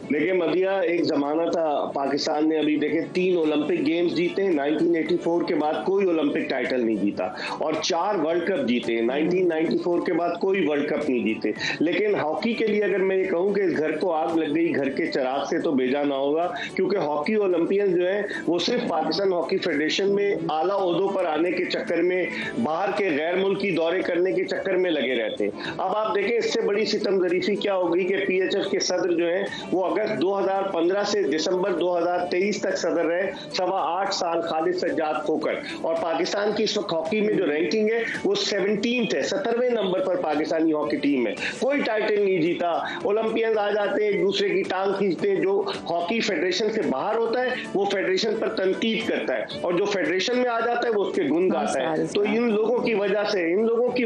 देखिए मदिया, एक जमाना था पाकिस्तान ने अभी देखे 3 ओलंपिक गेम्स जीते, 1984 के बाद कोई ओलंपिक टाइटल नहीं जीता, और 4 वर्ल्ड कप जीते, 1994 के बाद कोई वर्ल्ड कप नहीं जीते। लेकिन हॉकी के लिए अगर मैं ये कहूँ कि इस घर को आग लग गई, घर के चिराग से तो भेजा ना होगा, क्योंकि हॉकी ओलंपियन जो है वो सिर्फ पाकिस्तान हॉकी फेडरेशन में आला ओहदों पर आने के चक्कर में, बाहर के गैर मुल्की दौरे करने के चक्कर में लगे रहते हैं। अब आप देखें इससे बड़ी सितमजरीफी क्या होगी कि PHF के सदर जो है वो अगस्त 2015 से दिसंबर 2023 तक सदर रहे, 8.25 साल खालिद सज्जाद खोकर, और पाकिस्तान की इस वक्त हॉकी में जो रैंकिंग है वो 17th है, 17वें नंबर पर पाकिस्तानी हॉकी टीम है, कोई टाइटल नहीं जीता। ओलंपियंस आ जाते हैं, एक दूसरे की टांग खींचते हैं, जो हॉकी फेडरेशन से बाहर होता है वो फेडरेशन पर तनकीद करता है, और जो फेडरेशन में आ जाता है वो उसके गुण गाता है। तो इन लोगों की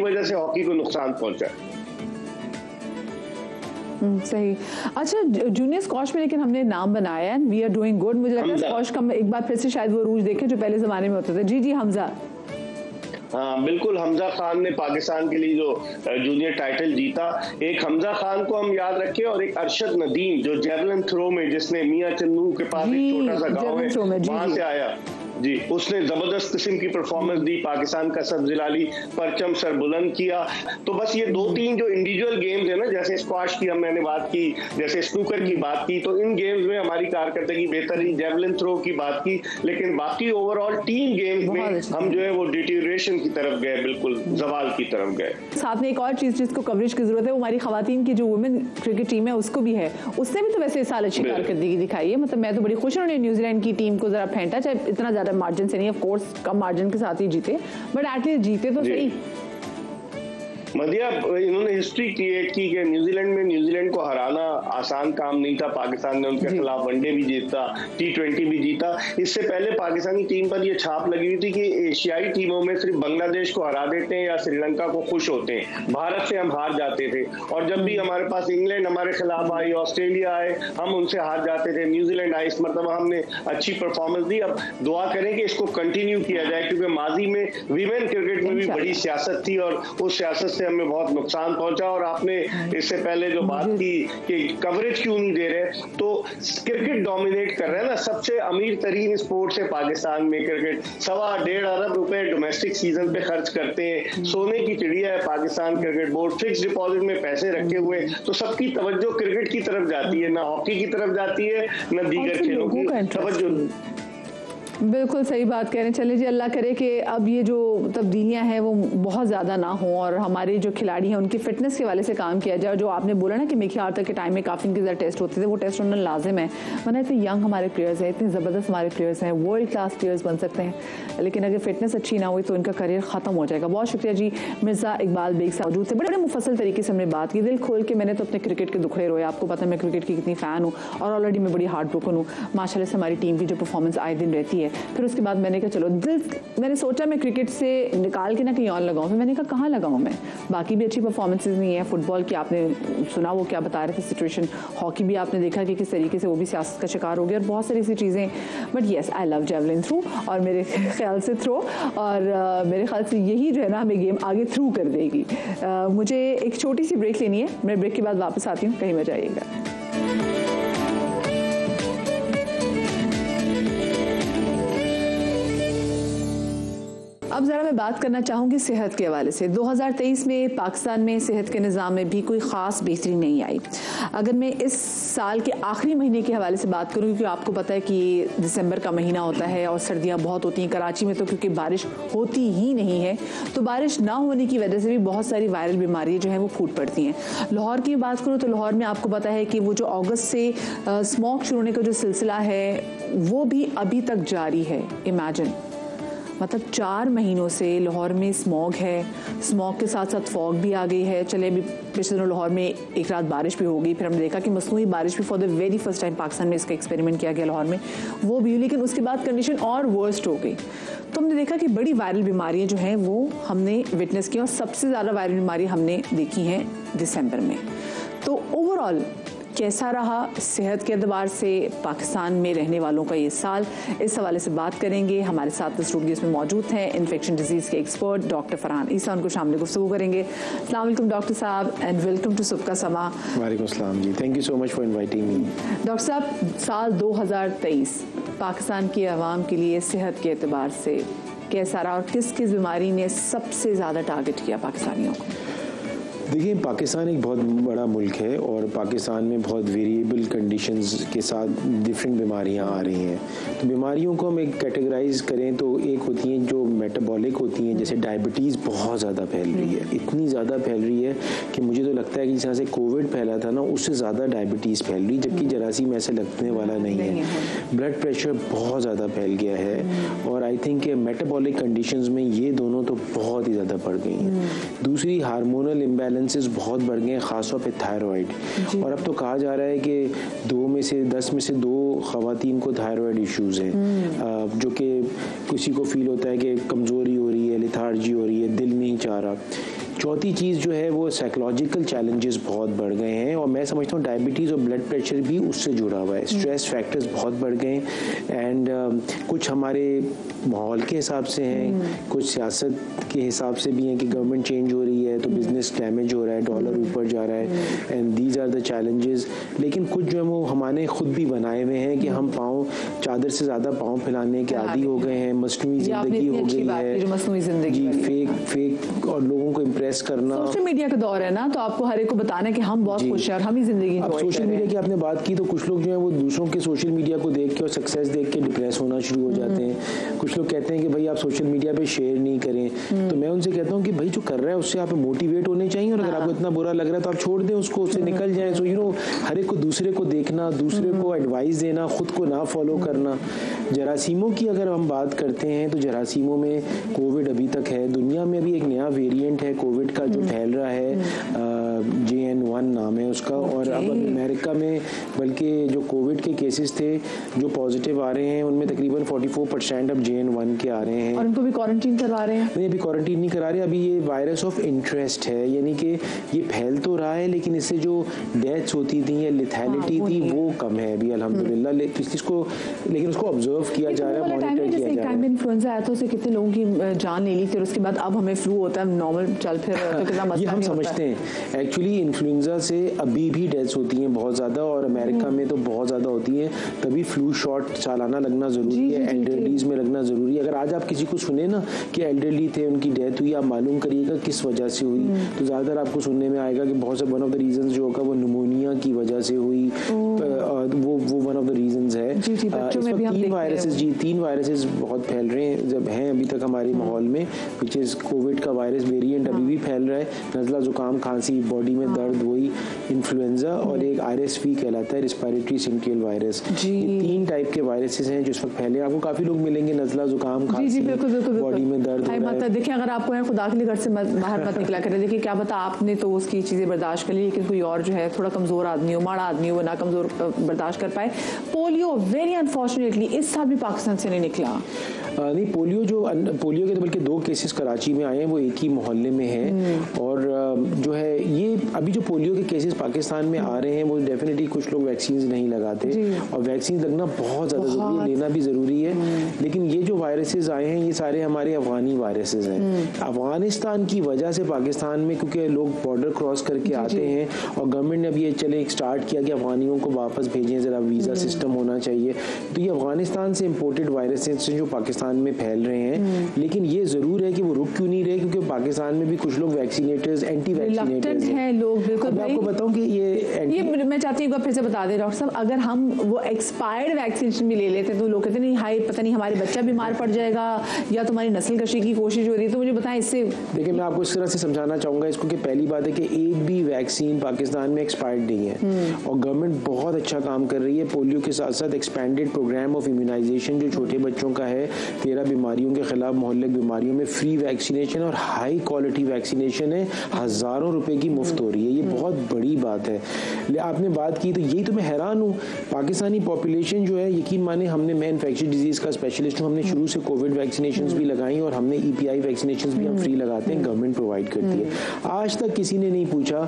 वजह से हॉकी को नुकसान पहुंचा।
सही। अच्छा, जूनियर स्क्वॉश में लेकिन हमने नाम बनाया है, वी आर डूइंग गुड। मुझे लगता है स्क्वॉश का एक बार फिर से शायद वो रूज देखें जो पहले जमाने में होते थे। जी हमजा।
हाँ बिल्कुल, हमजा खान ने पाकिस्तान के लिए जो जूनियर टाइटल जीता, एक हमजा खान को हम याद रखें और एक अरशद नदीम जो जेवलिन थ्रो में, जिसने मियां चन्नू के पास एक छोटा सा गाँव है वहां से आया जी, उसने जबरदस्त किस्म की परफॉर्मेंस दी, पाकिस्तान का सबजिलाली परचम सर बुलंद किया। तो बस ये 2-3 जो इंडिविजुअल गेम्स है ना, जैसे स्क्वाश की मैंने बात की, जैसे स्नूकर की बात की, तो इन गेम्स में हमारी कारकर्दगी बेहतर रही, जेवलिन थ्रो की बात की, लेकिन बाकी ओवरऑल टीम गेम्स में हम जो है वो डिटीरिएशन की तरफ गए, बिल्कुल जवाल की तरफ गए।
साथ में एक और चीज जिसको कवरेज की जरूरत है, वो हमारी खवातीन की जो वुमेन क्रिकेट टीम है उसको भी है, उसने भी तो वैसे इस साल अच्छी कारकर्दगी दिखाई है। मतलब मैं तो बड़ी खुश हूँ, न्यूजीलैंड की टीम को जरा फेंटा, चाहे इतना ज्यादा मार्जिन से नहीं, ऑफ कोर्स कम मार्जिन के साथ ही जीते, बट एटलीस्ट जीते तो सही।
मदिया, इन्होंने हिस्ट्री क्रिएट की कि न्यूजीलैंड को हराना आसान काम नहीं था। पाकिस्तान ने उनके खिलाफ वनडे भी जीता, T20 भी जीता। इससे पहले पाकिस्तानी टीम पर यह छाप लगी हुई थी कि एशियाई टीमों में सिर्फ बांग्लादेश को हरा देते हैं या श्रीलंका को खुश होते हैं, भारत से हम हार जाते थे। और जब भी हमारे पास इंग्लैंड हमारे खिलाफ आई, ऑस्ट्रेलिया आए, हम उनसे हार जाते थे। न्यूजीलैंड आई, इस मरतबा हमने अच्छी परफॉर्मेंस दी। अब दुआ करें कि इसको कंटिन्यू किया जाए, क्योंकि माजी में वीमेन क्रिकेट में भी बड़ी सियासत थी और उस सियासत से हमें बहुत नुकसान पहुंचा। और आपने इससे पहले जो बात की कि कवरेज क्यों नहीं दे रहे, तो क्रिकेट डोमिनेट कर रहा है ना, सबसे अमीर तरीन स्पोर्ट्स है पाकिस्तान में क्रिकेट। 1.25 अरब रुपए डोमेस्टिक सीजन पे खर्च करते हैं, सोने की चिड़िया है Pakistan cricket board, fix deposit में पैसे रखे हुए, तो सबकी तवज्जो क्रिकेट की तरफ जाती है, ना हॉकी की तरफ जाती है, ना दीगर खेलों की तवज्जो।
बिल्कुल सही बात कह रहे हैं। चलिए जी, अल्लाह करे कि अब ये जो तब्दीलियां हैं वो बहुत ज़्यादा ना हो और हमारे जो खिलाड़ी हैं उनकी फिटनेस के वाले से काम किया जाए। जो आपने बोला ना कि मिकी आर्थर के टाइम में काफ़ी इनके ज़्यादा टेस्ट होते थे, वो टेस्ट होना लाजिम है, वरना इतने यंग हमारे प्लेयर्स हैं, इतने ज़बरदस्त हमारे प्लेयर्स हैं, वर्ल्ड क्लास प्लेयर्स बन सकते हैं, लेकिन अगर फिटनेस अच्छी ना हुई तो इनका करियर ख़त्म हो जाएगा। बहुत शुक्रिया जी, मिर्ज़ा इकबाल बेग साहब मौजूद थे, बड़े मुफस्सल तरीके से हमने बात की, दिल खोल के। मैंने तो अपने क्रिकेट के दुखड़े रोए, आपको पता है मैं क्रिकेट की कितनी फ़ैन हूँ और ऑलरेडी मैं बड़ी हार्ट ब्रोकन हूँ। माशाल्लाह से हमारी टीम की जो परफॉर्मेंस आए दिन रहती है, फिर उसके बाद मैंने कहा चलो मैंने सोचा मैं क्रिकेट से निकाल के ना कहीं और लगाऊं, फिर मैंने कहा कहाँ लगाऊं मैं, बाकी भी अच्छी परफॉर्मेंसेस नहीं है। फुटबॉल की आपने सुना वो क्या बता रहे थे सिचुएशन, हॉकी भी आपने देखा कि किस तरीके से वो भी सियासत का शिकार हो गया और बहुत सारी ऐसी चीज़ें। But yes, I love javelin throw और मेरे ख्याल से थ्रो और मेरे ख्याल से यही जो है ना हमें गेम आगे थ्रू कर देगी। मुझे एक छोटी सी ब्रेक लेनी है, मैं ब्रेक के बाद वापस आती हूँ, कहीं मत जाइएगा। अब ज़रा मैं बात करना चाहूँगी सेहत के हवाले से। 2023 में पाकिस्तान में सेहत के निज़ाम में भी कोई ख़ास बेहतरी नहीं आई। अगर मैं इस साल के आखिरी महीने के हवाले से बात करूँ, क्योंकि आपको पता है कि दिसंबर का महीना होता है और सर्दियाँ बहुत होती हैं कराची में, तो क्योंकि बारिश होती ही नहीं है, तो बारिश ना होने की वजह से भी बहुत सारी वायरल बीमारियाँ जो हैं वो फूट पड़ती हैं। लाहौर की बात करूँ तो लाहौर में आपको पता है कि वो जो अगस्त से स्मोक शुरू होने का जो सिलसिला है वो भी अभी तक जारी है। इमेजिन, मतलब 4 महीनों से लाहौर में स्मॉग है, स्मॉग के साथ साथ फॉग भी आ गई है। चले अभी पिछले दिनों लाहौर में एक रात बारिश भी हो गई, फिर हमने देखा कि मसनूई बारिश भी for the very first time Pakistan में इसका एक्सपेरिमेंट किया गया लाहौर में, वो भी। लेकिन उसके बाद कंडीशन और वर्स्ट हो गई, तो हमने देखा कि बड़ी वायरल बीमारियाँ जो हैं वो हमने विटनेस की, और सबसे ज़्यादा वायरल बीमारी हमने देखी हैं दिसंबर में। तो ओवरऑल कैसा रहा सेहत के एतबार से पाकिस्तान में रहने वालों का ये साल, इस हवाले से बात करेंगे। हमारे साथ स्टूडियोज़ में मौजूद हैं इन्फेक्शन डिजीज़ के एक्सपर्ट डॉक्टर फरहान ईसा, उनको शामिल गुफ्तगू करेंगे। अस्सलाम वालेकुम डॉक्टर साहब एंड वेलकम टू सुबह का समा।
वालेकुम अस्सलाम जी, thank you so much for inviting me.
Doctor साहब, साल 2023 पाकिस्तान की आवाम के लिए सेहत के एतबार से कैसा रहा और किस किस बीमारी ने सबसे ज़्यादा टारगेट किया पाकिस्तानियों को?
देखिए, पाकिस्तान एक बहुत बड़ा मुल्क है और पाकिस्तान में बहुत वेरिएबल कंडीशंस के साथ डिफरेंट बीमारियां आ रही हैं। तो बीमारियों को हम एक कैटेगराइज करें तो एक होती हैं जो मेटाबॉलिक होती हैं, जैसे डायबिटीज़ बहुत ज़्यादा फैल रही है, इतनी ज़्यादा फैल रही है कि मुझे तो लगता है कि जिस तरह से कोविड फैला था ना, उससे ज़्यादा डायबिटीज़ फैल रही है, जबकि जरासीम ऐसे लगने वाला नहीं है। ब्लड प्रेशर बहुत ज़्यादा फैल गया है और आई थिंक मेटाबॉलिक कंडीशंस में ये दोनों तो बहुत ही ज़्यादा बढ़ गई हैं। दूसरी, हार्मोनल इम्बैलेंसेस बहुत बढ़ गए हैं, खासतौर पे थायराइड। और अब तो कहा जा रहा है कि 10 में से 2 खवातीन को थायराइड इश्यूज हैं, जो कि किसी को फील होता है कि कमजोरी हो रही है, लिथार्जी हो रही है, दिल नहीं चाह रहा। चौथी चीज़ जो है वो साइकोलॉजिकल चैलेंजेस बहुत बढ़ गए हैं और मैं समझता हूँ डायबिटीज़ और ब्लड प्रेशर भी उससे जुड़ा हुआ है। स्ट्रेस फैक्टर्स बहुत बढ़ गए हैं एंड कुछ हमारे माहौल के हिसाब से हैं, कुछ सियासत के हिसाब से भी हैं कि गवर्नमेंट चेंज हो रही है तो बिजनेस डैमेज हो रहा है, डॉलर ऊपर जा रहा है and these are the challenges. लेकिन कुछ जो है वो हमने खुद भी बनाए हुए हैं कि हम पाँव चादर से ज़्यादा पाँव फैलाने के आदी हो गए हैं, मसनूई ज़िंदगी हो गई है जी, फेक और लोगों को इम्प्रेस करना।
सोशल मीडिया का दौर है ना, तो आपको हर एक को बताना है कि हम बहुत खुश हैं और हम ही जिंदगी
अब सोशल मीडिया की आपने बात की तो कुछ लोग जो है वो दूसरों के सोशल मीडिया को देख के और सक्सेस देख के डिप्रेस होना शुरू हो जाते हैं। कुछ लोग कहते हैं कि भाई आप सोशल मीडिया पे शेयर नहीं करें, तो मैं उनसे कहता हूँ कि भाई जो कर रहा है उससे आप मोटिवेट होने चाहिए और अगर आपको इतना बुरा लग रहा है तो आप छोड़ दें उसको, उससे निकल जाए। सो हर एक को दूसरे को देखना, दूसरे को एडवाइस देना, खुद को ना फॉलो करना। जरासीमों की अगर हम बात करते हैं तो जरासीमों में कोविड अभी तक है, दुनिया में अभी एक नया वेरिएंट है कोविड का जो फैल रहा है, JN1 नाम है उसका। और अब अमेरिका में बल्कि जो कोविड के केसेस थे जो पॉजिटिव आ रहे हैं उनमें तकरीबन 44% अब JN1 के आ रहे हैं
और उनको भी क्वारंटीन करवा रहे हैं।
नहीं, अभी क्वारंटीन नहीं करा रहे, अभी ये वायरस ऑफ इंटरेस्ट है, यानी कि ये फैल तो रहा है लेकिन इससे जो डेथ्स होती थी या लिथैलिटी थी वो कम है अभी अल्हम्दुलिल्लाह। लेकिन उसको ऑब्जर्व किया जा रहा है, मॉनिटर किया जा रहा है।
इन्फ्लुएंजा आया था, उससे कितने लोगों की जान ले ली थी और उसके बाद अब हमें फ्लू होता है, नॉर्मल चल फिर तो कितना मसला।
ये हम समझते हैं एक्चुअली इन्फ्लुएंजा से अभी भी डेथ्स होती हैं बहुत ज़्यादा और अमेरिका में तो बहुत ज़्यादा होती हैं, तभी फ्लू शॉट सालाना लगना ज़रूरी है, एल्डरलीज में लगना ज़रूरी है। अगर आज आप किसी को सुने ना कि एल्डरली थे उनकी डेथ हुई, आप मालूम करिएगा किस वजह से हुई, तो ज़्यादातर आपको सुनने में आएगा कि बहुत से वन ऑफ द रीजन जो होगा वो निमोनिया की वजह से हुई, वो वन ऑफ द रीजन है। तीन वायरसेस बहुत फैल रहे हैं जब हैं अभी तक हमारे माहौल में, विच इज़ कोविड का वायरस वेरिएंट अभी भी फैल रहा है, नज़ला जुकाम खांसी, बॉडी में दर्द, वही इन्फ्लुएंजा, और एक RSV कहलाता है रिस्पिरेटरी सिंकियल वायरस। ये 3 टाइप के वायरसेस हैं जो इस वक्त फैले। आपको काफी लोग मिलेंगे नज़ला जुकाम खांसी, बॉडी में दर्द हो रहा है।
देखिए अगर आपको है खुदा के लिए घर से बाहर मत निकला करें। देखिए क्या पता आपने तो उसकी चीजें बर्दाश्त कर ली लेकिन कोई और जो है थोड़ा कमजोर आदमी हो, माड़ा आदमी हो, वो ना कमजोर बर्दाश्त कर पाए। पोलियो वेरी अनफॉर्चुनेटली इस साल भी पाकिस्तान से नहीं निकला।
नहीं, पोलियो के तो बल्कि 2 केसेस कराची में आए हैं, वो एक ही मोहल्ले में हैं और जो है ये अभी जो पोलियो के केसेस पाकिस्तान में आ रहे हैं वो डेफिनेटली कुछ लोग वैक्सीन नहीं लगाते और वैक्सीन लगना बहुत ज़्यादा ज़रूरी है, लेना भी ज़रूरी है। लेकिन ये जो वायरसेस आए हैं ये सारे हमारे अफगानी वायरसेस हैं। अफगानिस्तान की वजह से पाकिस्तान में क्योंकि लोग बॉर्डर क्रॉस करके आते हैं और गवर्नमेंट ने अभी ये स्टार्ट किया कि अफगानियों को वापस भेजें, ज़रा वीज़ा सिस्टम होना चाहिए। तो ये अफगानिस्तान से इम्पोर्टेड वायरसेस जो पाकिस्तान पाकिस्तान में फैल रहे हैं, लेकिन ये जरूर है कि वो रुक क्यों नहीं रहे, क्योंकि पाकिस्तान में भी कुछ लोग वैक्सीनेटर्स, एंटी वैक्सीनेटर्स हैं
लोग। बिल्कुल,
मैं आपको बताऊं कि ये
मैं चाहती हूँ फिर से बता दें डॉक्टर साहब, अगर हम वो एक्सपायर्ड वैक्सीनेशन भी ले लेते तो लोग कहते नहीं हाय पता नहीं हमारे बच्चा बीमार पड़ जाएगा या तुम्हारी नस्ल कशी की कोशिश हो रही है, तो मुझे बताएं इससे।
देखिए मैं आपको इस तरह से समझाना चाहूँगा इसको कि पहली बात है कि एक भी वैक्सीन पाकिस्तान में एक्सपायर्ड नहीं है और गवर्नमेंट बहुत अच्छा काम कर रही है। पोलियो के साथ साथ एक्सपेंडेड प्रोग्राम ऑफ इम्यूनाइजेशन जो छोटे बच्चों का है, 13 बीमारियों के खिलाफ मोहल्लिक बीमारियों में फ्री वैक्सीनेशन और हाई क्वालिटी वैक्सीनेशन है, हज़ारों रुपए की मुफ्त हो रही है। ये बहुत बड़ी बात है। आपने बात की तो यही तो मैं हैरान हूँ, पाकिस्तानी पॉपुलेशन जो है, यकीन माने हमने, मैं इन्फेक्शियस डिजीज का स्पेशलिस्ट हूँ, हमने शुरू से कोविड वैक्सीनेशंस भी लगाई और हमने EPI वैक्सीनेशंस भी हम फ्री लगाते हैं, गवर्नमेंट प्रोवाइड करती है। आज तक किसी ने नहीं पूछा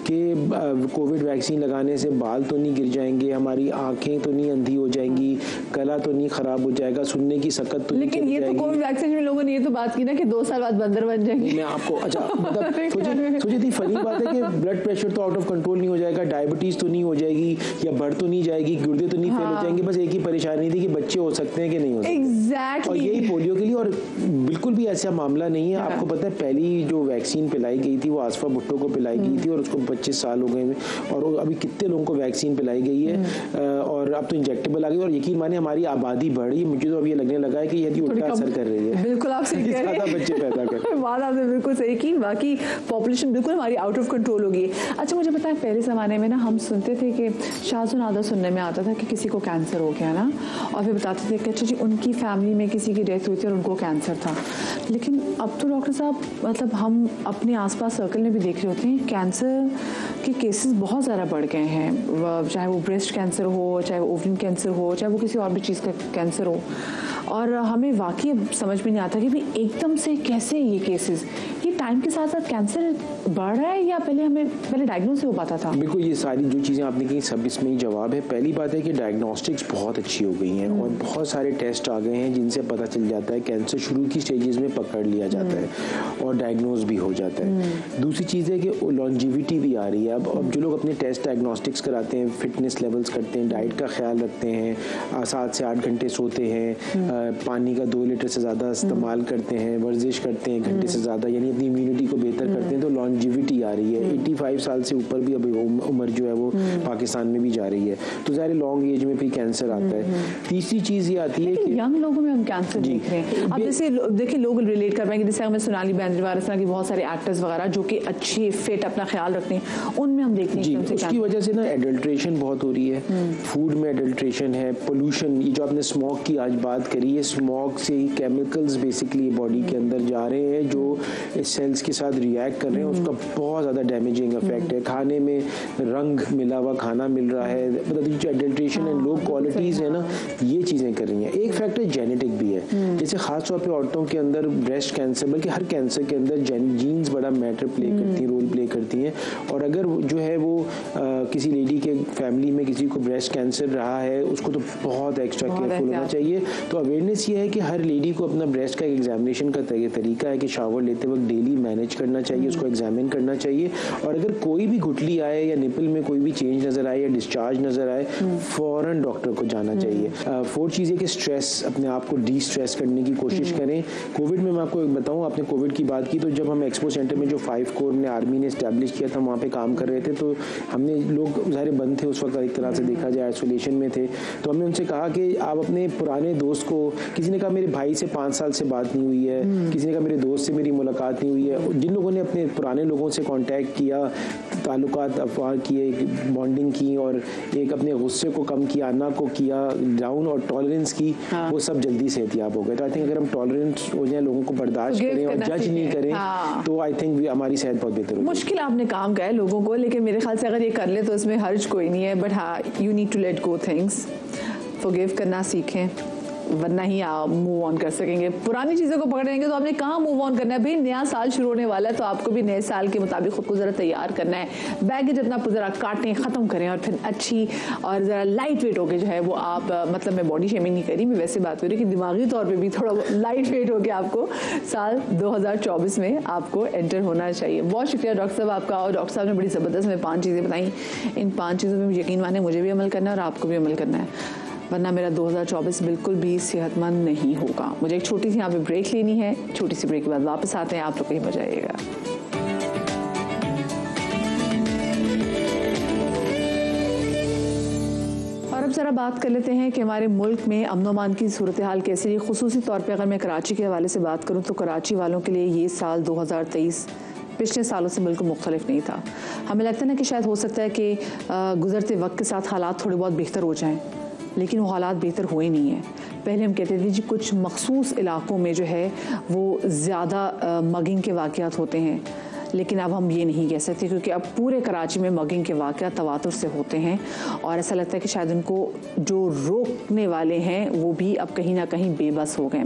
कि कोविड वैक्सीन लगाने से बाल तो नहीं गिर जाएंगे, हमारी आंखें तो नहीं अंधी हो जाएंगी, गला तो नहीं खराब हो जाएगा, सुनने की सकत तो नहीं
लेकिन ये तो कोविड वैक्सीन में लोगों ने ये तो बात की ना कि 2 साल बाद बंदर बन जाएंगे।
मैं आपको अच्छा मतलब सोचिए फनी बात है कि ब्लड प्रेशर तो आउट ऑफ कंट्रोल नहीं हो जाएगा, डायबिटीज तो नहीं हो जाएगी या बढ़ तो नहीं जाएगी, गुर्दे तो नहीं फेल हो जाएंगे, बस एक ही परेशानी थी कि बच्चे हो सकते हैं कि नहीं हो सकते।
Exactly.
और यही पोलियो के लिए, और बिल्कुल भी ऐसा मामला नहीं है। आपको पता है पहली जो वैक्सीन पिलाई गई थी वो आसफा भुट्टो को पिलाई गई थी और उसको 25 साल हो गए और अभी कितने लोगों को वैक्सीन पिलाई गई है और अब तो इंजेक्टेबल आ गई और यकीन माने हमारी आबादी बढ़ी। मुझे तो अब ये लगने लगा है कि यदि उल्टा असर कर रही है।
बिल्कुल आप सही कह रहे हैं,
बच्चे पैदा कर
बात आपने बिल्कुल सही की, बाकी पॉपुलेशन बिल्कुल हमारी आउट ऑफ कंट्रोल होगी। अच्छा मुझे पता है पहले ज़माने में ना हम सुनते थे कि शाज़ुनादा सुनने में आता था कि किसी को कैंसर हो गया ना, और फिर बताते थे कि अच्छा जी उनकी फैमिली में किसी की डेथ हुई थी और उनको कैंसर था। लेकिन अब तो डॉक्टर साहब मतलब हम अपने आसपास सर्कल में भी देख रहे होते हैं कैंसर के केसेस बहुत ज़्यादा बढ़ गए हैं, चाहे वो ब्रेस्ट कैंसर हो, चाहे वो ओवरिन कैंसर हो, चाहे वो किसी और भी चीज़ का कैंसर हो। और हमें वाकई समझ में नहीं आता कि भी एकदम से कैसे ये केसेस, ये टाइम के साथ साथ कैंसर बढ़ रहा है या पहले डायग्नोस हो पाता था?
बिल्कुल, ये सारी जो चीज़ें आपने कही सब इसमें ही जवाब है। पहली बात है कि डायग्नोस्टिक्स बहुत अच्छी हो गई हैं और बहुत सारे टेस्ट आ गए हैं जिनसे पता चल जाता है, कैंसर शुरू की स्टेजेस में पकड़ लिया जाता है और डायग्नोज भी हो जाता है। दूसरी चीज़ है कि लॉन्जिविटी भी आ रही है। अब जो लोग अपने टेस्ट डायग्नोस्टिक्स कराते हैं, फिटनेस लेवल्स करते हैं, डाइट का ख्याल रखते हैं, 7 से 8 घंटे सोते हैं, पानी का 2 लीटर से ज़्यादा इस्तेमाल करते हैं, वर्जिश करते हैं घंटे से ज़्यादा, यानी अपनी इम्यूनिटी को बेहतर करते हैं, तो लॉन्जिविटी आ रही है। 85 साल से ऊपर भी अभी उम्र जो है वो पाकिस्तान में भी जा रही है, तो ज़ाहिर लॉन्ग एज में भी कैंसर आता है। तीसरी चीज़ ये आती है कि
यंग लोगों में हम कैंसर देख रहे हैं। अब जैसे देखिए लोग रिलेट कर पाएंगे, जैसे हमें सोनाली बेंद्रेवाल इस तरह की बहुत सारे एक्टर्स वगैरह जो कि अच्छे फिट अपना ख्याल रखते हैं, उनमें हम देखते हैं कि
उसकी वजह से ना एडल्ट्रेशन बहुत हो रही है, फूड में एडल्ट्रेशन है, पोल्यूशन, ये जो आपने स्मोक की आज बात करी है, स्मोक से ही केमिकल्स बेसिकली बॉडी के अंदर जा रहे हैं जो सेल्स के साथ रिएक्ट कर रहे हैं, उसका बहुत ज़्यादा डैमेजिंग इफेक्ट है। खाने में रंग मिला हुआ खाना मिल रहा है, मतलब जो एडल्ट्रेशन एंड लो क्वालिटीज है ना, ये चीज़ें कर रही हैं। एक फैक्टर जेनेटिक भी है, जैसे खासतौर पे औरतों के अंदर ब्रेस्ट कैंसर, बल्कि हर कैंसर के अंदर जीन्स बड़ा मैटर प्ले करती हैं, रोल प्ले करती हैं। और अगर जो है वो किसी लेडी के फैमिली में किसी को ब्रेस्ट कैंसर रहा है, उसको तो बहुत एक्स्ट्रा केयरफुल होना चाहिए। तो अवेयरनेस ये है कि हर लेडी को अपना ब्रेस्ट का एग्जामिनेशन का तरीका है कि शावर लेते वक्त डेली मैनेज करना चाहिए, उसको एग्जामिन करना चाहिए, और अगर कोई भी गुठली आए या निपल में कोई भी चेंज नजर आए या डिस्चार्ज नजर आए, फौरन डॉक्टर को जाना चाहिए। 4 चीज़ है कि स्ट्रेस, अपने आप को डी स्ट्रेस करने की कोशिश करें। कोविड में मैं आपको बताऊं, आपने कोविड की बात की, तो जब हम एक्सपो सेंटर में जो 5 कोर ने आर्मी ने एस्टैब्लिश किया था, वहाँ पे काम कर रहे थे, तो हमने लोग ज़ाहिर बंद थे उस वक्त, एक तरह से देखा जाए आइसोलेशन में थे, तो हमने उनसे कहा कि आप अपने पुराने दोस्त को, किसी ने कहा मेरे भाई से 5 साल से बात नहीं हुई है, किसी ने कहा मेरे दोस्त से मेरी मुलाकात नहीं हुई है, जिन लोगों ने अपने पुराने लोगों से कांटेक्ट किया, ताल्लुकात अफवाह किए, बॉन्डिंग की और एक अपने गुस्से को कम किया, आना को किया डाउन और टॉलरेंस की, वो सब जल्दी से एहतियात हो गए। तो आई थिंक अगर हम टॉलरेंस हो जाए, लोगों को बर्दाश्त करें और जज नहीं करें, तो आई थिंक हमारी सेहत बहुत बेहतर होगी।
मुश्किल आपने काम किया है लोगों को, लेकिन मेरे ख्याल से अगर ये कर ले तो इसमें हर्ज कोई नहीं है, बट हाँ you need to let go things, forgive करना सीखें, वरना ही आप मूव ऑन कर सकेंगे। पुरानी चीज़ों को पकड़ेंगे तो आपने कहाँ मूव ऑन करना है भाई, नया साल शुरू होने वाला है, तो आपको भी नए साल के मुताबिक खुद को ज़रा तैयार करना है। बैगेज अपना ज़रा काटें, ख़त्म करें और फिर अच्छी और ज़रा लाइट वेट होकर जो है वो आप, मतलब मैं बॉडी शेमिंग नहीं करी, मैं वैसे बात कर रही कि दिमागी तौर पर भी थोड़ा लाइट वेट होकर आपको साल 2024 में आपको एंटर होना चाहिए। बहुत शुक्रिया डॉक्टर साहब आपका, और डॉक्टर साहब ने बड़ी ज़बरदस्त में 5 चीज़ें बताई। इन 5 चीज़ों में यकीन माने मुझे भी अमल करना है और आपको भी अमल करना है। वरना मेरा 2024 बिल्कुल भी सेहतमंद नहीं होगा। मुझे एक छोटी सी यहाँ पे ब्रेक लेनी है, छोटी सी ब्रेक के बाद वापस आते हैं, आप लोग कहीं मजा आएगा। और अब ज़रा बात कर लेते हैं कि हमारे मुल्क में अमन अमान की सूरत हाल कैसी है। खुसूसी तौर पे अगर मैं कराची के हवाले से बात करूँ तो कराची वालों के लिए ये साल 2023 पिछले सालों से बिल्कुल मुख्तलिफ नहीं था। हमें लगता है ना कि शायद हो सकता है कि गुज़रते वक्त के साथ हालात थोड़े बहुत बेहतर हो जाएं, लेकिन वो हालात बेहतर हुए नहीं हैं। पहले हम कहते थे जी कुछ मखसूस इलाकों में जो है वो ज़्यादा मगिंग के वाक़यात होते हैं, लेकिन अब हम ये नहीं कह सकते क्योंकि अब पूरे कराची में मगिंग के वाक़यात तवातुर से होते हैं और ऐसा लगता है कि शायद उनको जो रोकने वाले हैं वो भी अब कहीं ना कहीं बेबस हो गए।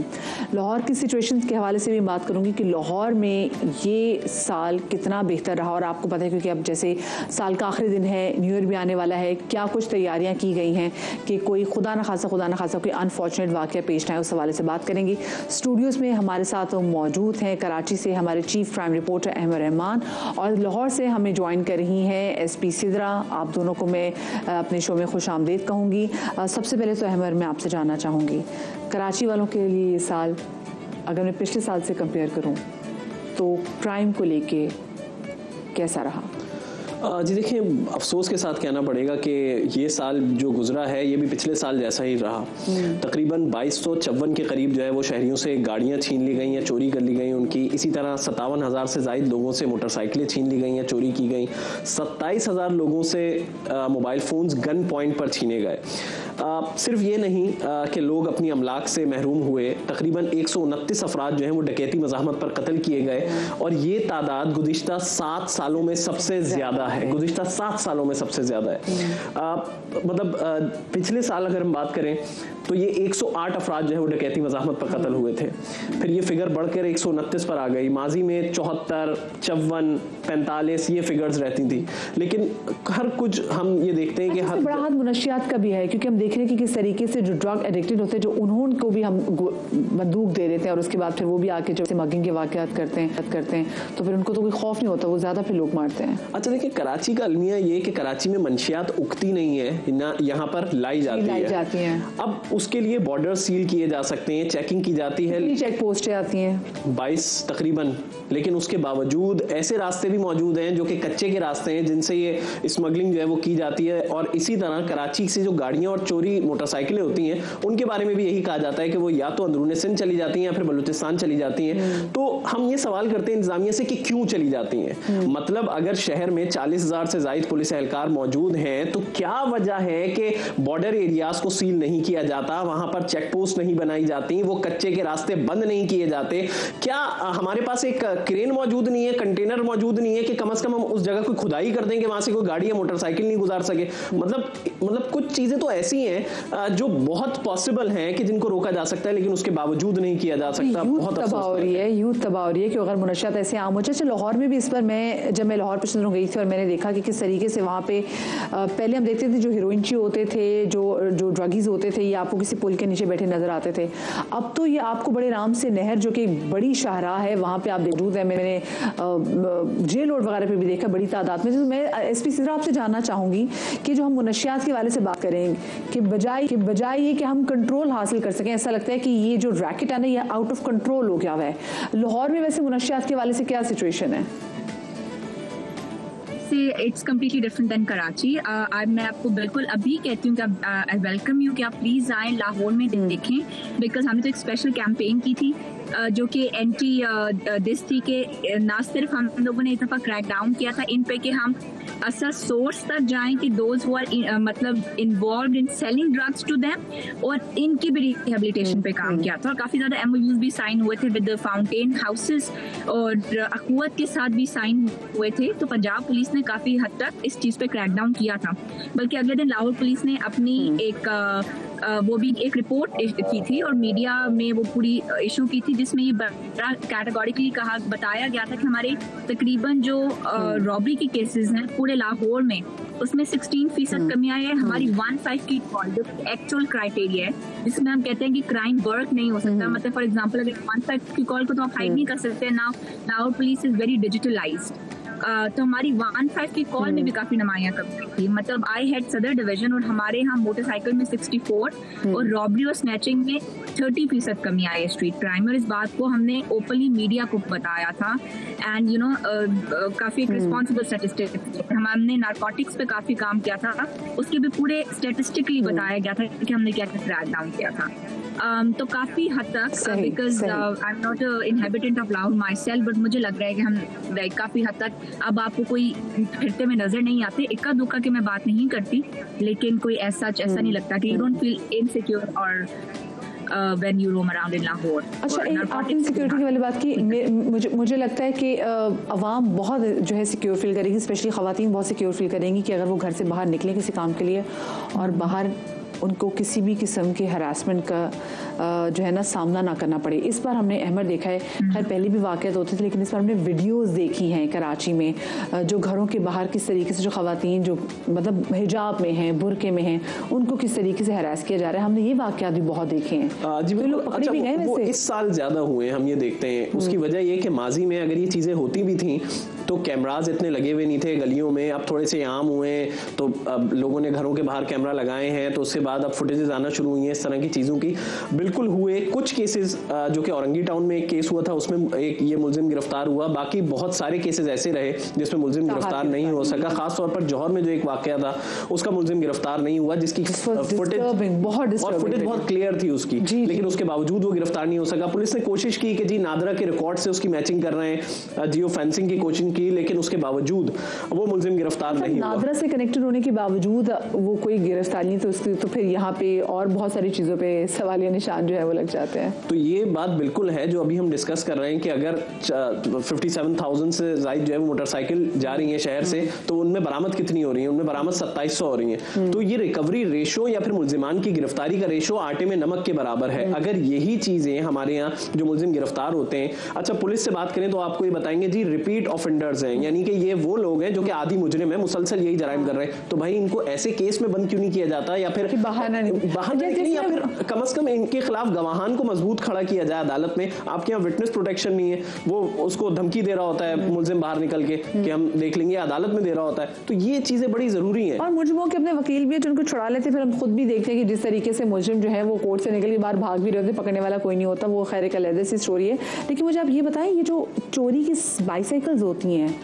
लाहौर की सिचुएशन के हवाले से भी बात करूँगी कि लाहौर में ये साल कितना बेहतर रहा। और आपको पता है क्योंकि अब जैसे साल का आखिरी दिन है, न्यू ईयर भी आने वाला है, क्या कुछ तैयारियाँ की गई हैं कि कोई खुदा न खासा कोई अनफॉर्चुनेट वाक़या पेश आए, उस हवाले से बात करेंगे। स्टूडियोज़ में हमारे साथ मौजूद हैं कराची से हमारे चीफ क्राइम रिपोर्टर अहमद और लाहौर से हमें ज्वाइन कर रही हैं एसपी सिद्रा। आप दोनों को मैं अपने शो में खुश आमदीद कहूँगी। सबसे पहले तो अहमद मैं आपसे जानना चाहूँगी, कराची वालों के लिए ये साल अगर मैं पिछले साल से कंपेयर करूँ तो क्राइम को लेके कैसा रहा?
जी देखिए, अफसोस के साथ कहना पड़ेगा कि ये साल जो गुजरा है ये भी पिछले साल जैसा ही रहा। तकरीबन 2254 के करीब जो है वो शहरियों से गाड़ियां छीन ली गई या चोरी कर ली गई उनकी। इसी तरह 57,000 से ज़ायद लोगों से मोटरसाइकिलें छीन ली गई या चोरी की गई। 27,000 लोगों से मोबाइल फ़ोन्स गन पॉइंट पर छीने गए। सिर्फ ये नहीं कि लोग अपनी अमलाक से महरूम हुए, तकरीबन 129 अफराद जो हैं वो डकैती मज़ाहमत पर कत्ल किए गए और ये तादाद गुज़िश्ता 7 सालों में सबसे ज़्यादा है। गुज़िश्ता 7 सालों में सबसे ज़्यादा है। मतलब पिछले साल अगर हम बात करें तो ये 108 अफराद जो है वो डकैती मज़ाहमत पर कत्ल हुए थे, फिर ये फिगर बढ़कर 129 पर आ गई। माजी में 74, 54, 45 ये फिगर्स रहती थी, लेकिन हर कुछ हम ये देखते हैं कि हर
बड़ा हाथ मुनशियात का भी है क्योंकि हम देख रहे हैं कि किस तरीके से जो ड्रग एडिक्टेड होते हैं जो उनको भी हम बंदूक दे देते हैं और उसके बाद फिर वो भी आके जब मगिंग के वाक़यात करते हैं तो फिर उनको तो कोई खौफ नहीं होता, वो ज़्यादा फिर लोग मारते हैं।
अच्छा देखिए, कराची का अलमिया ये कि कराची में मंशियात उगती नहीं है ना, यहाँ पर लाई जाती है। अब उसके लिए बॉर्डर सील किए जा सकते हैं, चेकिंग की जाती है,
चेक पोस्टें आती हैं
22 तकरीबन, लेकिन उसके बावजूद ऐसे रास्ते भी मौजूद हैं जो कि कच्चे के रास्ते हैं जिनसे ये स्मगलिंग जो है वो की जाती है। और इसी तरह कराची से जो गाड़ियां और चोरी मोटरसाइकिलें होती हैं उनके बारे में भी यही कहा जाता है कि वो या तो अंदरूनी सिंध चली जाती हैं या फिर बलूचिस्तान चली जाती हैं। तो हम ये सवाल करते हैं इंतजामिया से कि क्यों चली जाती हैं। मतलब अगर शहर में 40,000 से ज़ायद पुलिस एहलकार मौजूद हैं तो क्या वजह है कि बॉर्डर एरियाज को सील नहीं किया जाता, वहां पर चेक पोस्ट नहीं बनाई जाती, वो कच्चे के रास्ते बंद नहीं किए जाते? क्या हमारे पास एक क्रेन मौजूद नहीं है, कंटेनर मौजूद नहीं है कि कम से कम हम उस जगह कोई खुदाई कर दें कि वहां से कोई गाड़ी या मोटरसाइकिल नहीं गुजार सके? मतलब कुछ चीजें तो ऐसी हैं जो बहुत पॉसिबल हैं कि जिनको रोका जा सकता है, लेकिन उसके बावजूद नहीं किया जा सकता। बहुत
तबाह हो रही है कि अगर मुनशियात ऐसे आम हो जाए। लाहौर में भी इस पर जब मैं लाहौर पिछले गई थी और मैंने देखा कि किस तरीके से वहाँ पे पहले हम देखते थे जो हीरोइनची होते थे, जो ड्रगीज होते थे, ये आपको किसी पुल के नीचे बैठे नजर आते थे। अब तो ये आपको बड़े आराम से नहर जो कि बड़ी शाहराह है वहाँ पे आप मौजूद है। मैंने जेल रोड वगैरह पे भी देखा बड़ी तादाद में। तो मैं एसपी सिद्रा आपसे जानना चाहूँगी कि जो हम मुनशियात के हवाले से बात करें कि बजाय ये कि हम कंट्रोल हासिल कर सकें, ऐसा लगता है कि ये जो रैकेट है ना ये आउट ऑफ कंट्रोल हो गया है। लाहौर में वैसे मुनशियात के हवाले से क्या सिचुएशन है?
It's completely different than Karachi. मैं आपको बिल्कुल अभी कहती हूँ कि आई वेलकम यू कि आप प्लीज आए लाहौर में देखें, बिकॉज हमने तो एक स्पेशल कैंपेन की थी जो कि एंटी दिस थी कि ना सिर्फ हम लोगों ने इस दफा क्रैक डाउन किया था इन पे कि हम असल सोर्स तक जाएं कि दोज हु आर मतलब involved in selling drugs to them, और इनकी भी रिहेबिलिटेशन पे काम किया था। और काफी ज्यादा एमओयूज भी साइन हुए थे विद फाउंटेन हाउसेस और अखुवत के साथ भी साइन हुए थे। तो पंजाब पुलिस ने काफी हद तक इस चीज पे क्रैक डाउन किया था। बल्कि अगले दिन लाहौर पुलिस ने अपनी वो भी एक रिपोर्ट की थी और मीडिया में वो पूरी इशू की थी जिसमें ये बड़ा कैटेगोरिकली बताया गया था कि हमारे तकरीबन जो रॉबरी के केसेस हैं पूरे लाहौर में उसमें 16% कमी आई है। हमारी 15 की कॉल जो एक्चुअल क्राइटेरिया है जिसमें हम कहते हैं कि क्राइम वर्क नहीं हो सकता। मतलब फॉर एग्जांपल अगर 15 की कॉल को तो आप हाइड नहीं कर सकते ना। Lahore police is very digitalised, तो हमारी 1-5 की कॉल में भी काफी नुमाइयां कमी थी। मतलब आई हेड सदर डिवीजन और हमारे यहाँ मोटरसाइकिल में 64 और रॉबरी और स्नैचिंग में 30% कमी आई है स्ट्रीट क्राइम। और इस बात को हमने ओपनली मीडिया को बताया था एंड यू नो काफी एक रिस्पॉन्सिबल स्टैटिस्टिक्स। हमने नारकोटिक्स पे काफी काम किया था, उसके भी पूरे स्टैटिस्टिकली बताया गया था कि हमने क्या क्या क्रैक डाउन किया था। तो काफी हद तक because I am not inhabitant of Lahore my self, but मुझे लग रहा है कि हम काफी हद तक अब आपको कोई फिरते में नजर नहीं आते। इक्का दुक्का की मैं बात नहीं करती, लेकिन कोई ऐसा नहीं लगता कि यू डोंट फील इनसिक्योर और when you roam around in Lahore।
अच्छा, एक आपने सिक्योरिटी वाली बात की, मुझे लगता है कि अवाम बहुत जो है सिक्योर फील करेगी, स्पेशली ख़वातीन बहुत सिक्योर फील करेंगी कि अगर वो घर से बाहर निकलें किसी काम के लिए और बाहर उनको किसी भी किस्म के हरासमेंट का जो है ना सामना ना करना पड़े। इस बार हमने अहमद देखा है, खैर पहले भी वाक़यात होते थे, लेकिन इस बार हमने वीडियोस देखी हैं कराची में जो घरों के बाहर किस तरीके से जो ख़वातीन जो मतलब हिजाब में हैं, बुरके में हैं, उनको किस तरीके से हरास किया जा रहा है। हमने ये वाक़यात भी बहुत देखे हैं।
जी बिल्कुल। तो अच्छा, वो इस साल ज़्यादा हुए हम ये देखते हैं। उसकी वजह ये कि माजी में अगर ये चीज़ें होती भी थी तो कैमराज इतने लगे हुए नहीं थे गलियों में। अब थोड़े से आम हुए तो अब लोगों ने घरों के बाहर कैमरा लगाए हैं, तो उससे बाद अब फुटेजेस आना शुरू हुई हैं इस तरह की चीज़ों की। बिल्कुल हुए कुछ केसेस, जो कि औरंगी टाउन में एक केस हुआ था उसमें एक ये मुलजिम गिरफ्तार हुआ, बाकी बहुत सारे केसेस ऐसे रहे जिसमें मुलजिम गिरफ्तार नहीं हो सका। खासतौर पर जौहर में जो एक वाकया था उसका मुलजिम गिरफ्तार नहीं हुआ, जिसकी फुटेज बहुत क्लियर थी उसकी, लेकिन उसके बावजूद वो गिरफ्तार नहीं हो सका। पुलिस ने कोशिश की कि जी नादरा के रिकॉर्ड से उसकी मैचिंग कर रहे हैं, जियो फेंसिंग की कोशिश की, लेकिन उसके बावजूद वो मुलजिम गिरफ्तार नहीं हुआ।
नादरा से कनेक्टेड होने के बावजूद वो कोई गिरफ्तार नहीं, तो उसकी तो फिर यहाँ पे और बहुत सारी चीज़ों पे सवालिया निशान जो है वो लग जाते हैं।
तो ये बात बिल्कुल है जो अभी हम डिस्कस कर रहे हैं कि अगर 57,000 से ज़ायद जो है वो मोटरसाइकिल जा रही है शहर से, तो उनमें बरामद कितनी हो रही है? उनमें बरामद 2700 हो रही है। तो ये रिकवरी रेशो या फिर मुलजिमान की गिरफ्तारी का रेशो आटे में नमक के बराबर है। अगर यही चीज़ें हमारे यहाँ जो मुलजिम गिरफ्तार होते हैं, अच्छा पुलिस से बात करें तो आपको ये बताएंगे जी रिपीट ऑफेंडर्स हैं, यानी कि ये वो लोग हैं जो कि आदी मुजरिम है, मुसलसल यही जराइम कर रहे हैं। तो भाई इनको ऐसे केस में बंद क्यों नहीं किया जाता, या फिर बहाना नहीं, या फिर कम से कम इनके खिलाफ गवाहान को मजबूत खड़ा किया जाए अदालत में। आपके यहाँ विटनेस प्रोटेक्शन नहीं है, वो उसको धमकी दे रहा होता है मुलजिम बाहर निकल के कि हम देख लेंगे, अदालत में दे रहा होता है। तो ये चीजें बड़ी जरूरी हैं।
और मुजरिमों के अपने वकील भी है जो उनको छुड़ा लेते हैं। फिर हम खुद भी देखते हैं कि जिस तरीके से मुजरिम जो है वो कोर्ट से निकल के बाहर भाग भी रहे होते, पकड़ने वाला कोई नहीं होता। वो खैर एक अलग सी स्टोरी है। लेकिन मुझे आप ये बताएं, ये जो चोरी की बाईसाइकिल्स होती हैं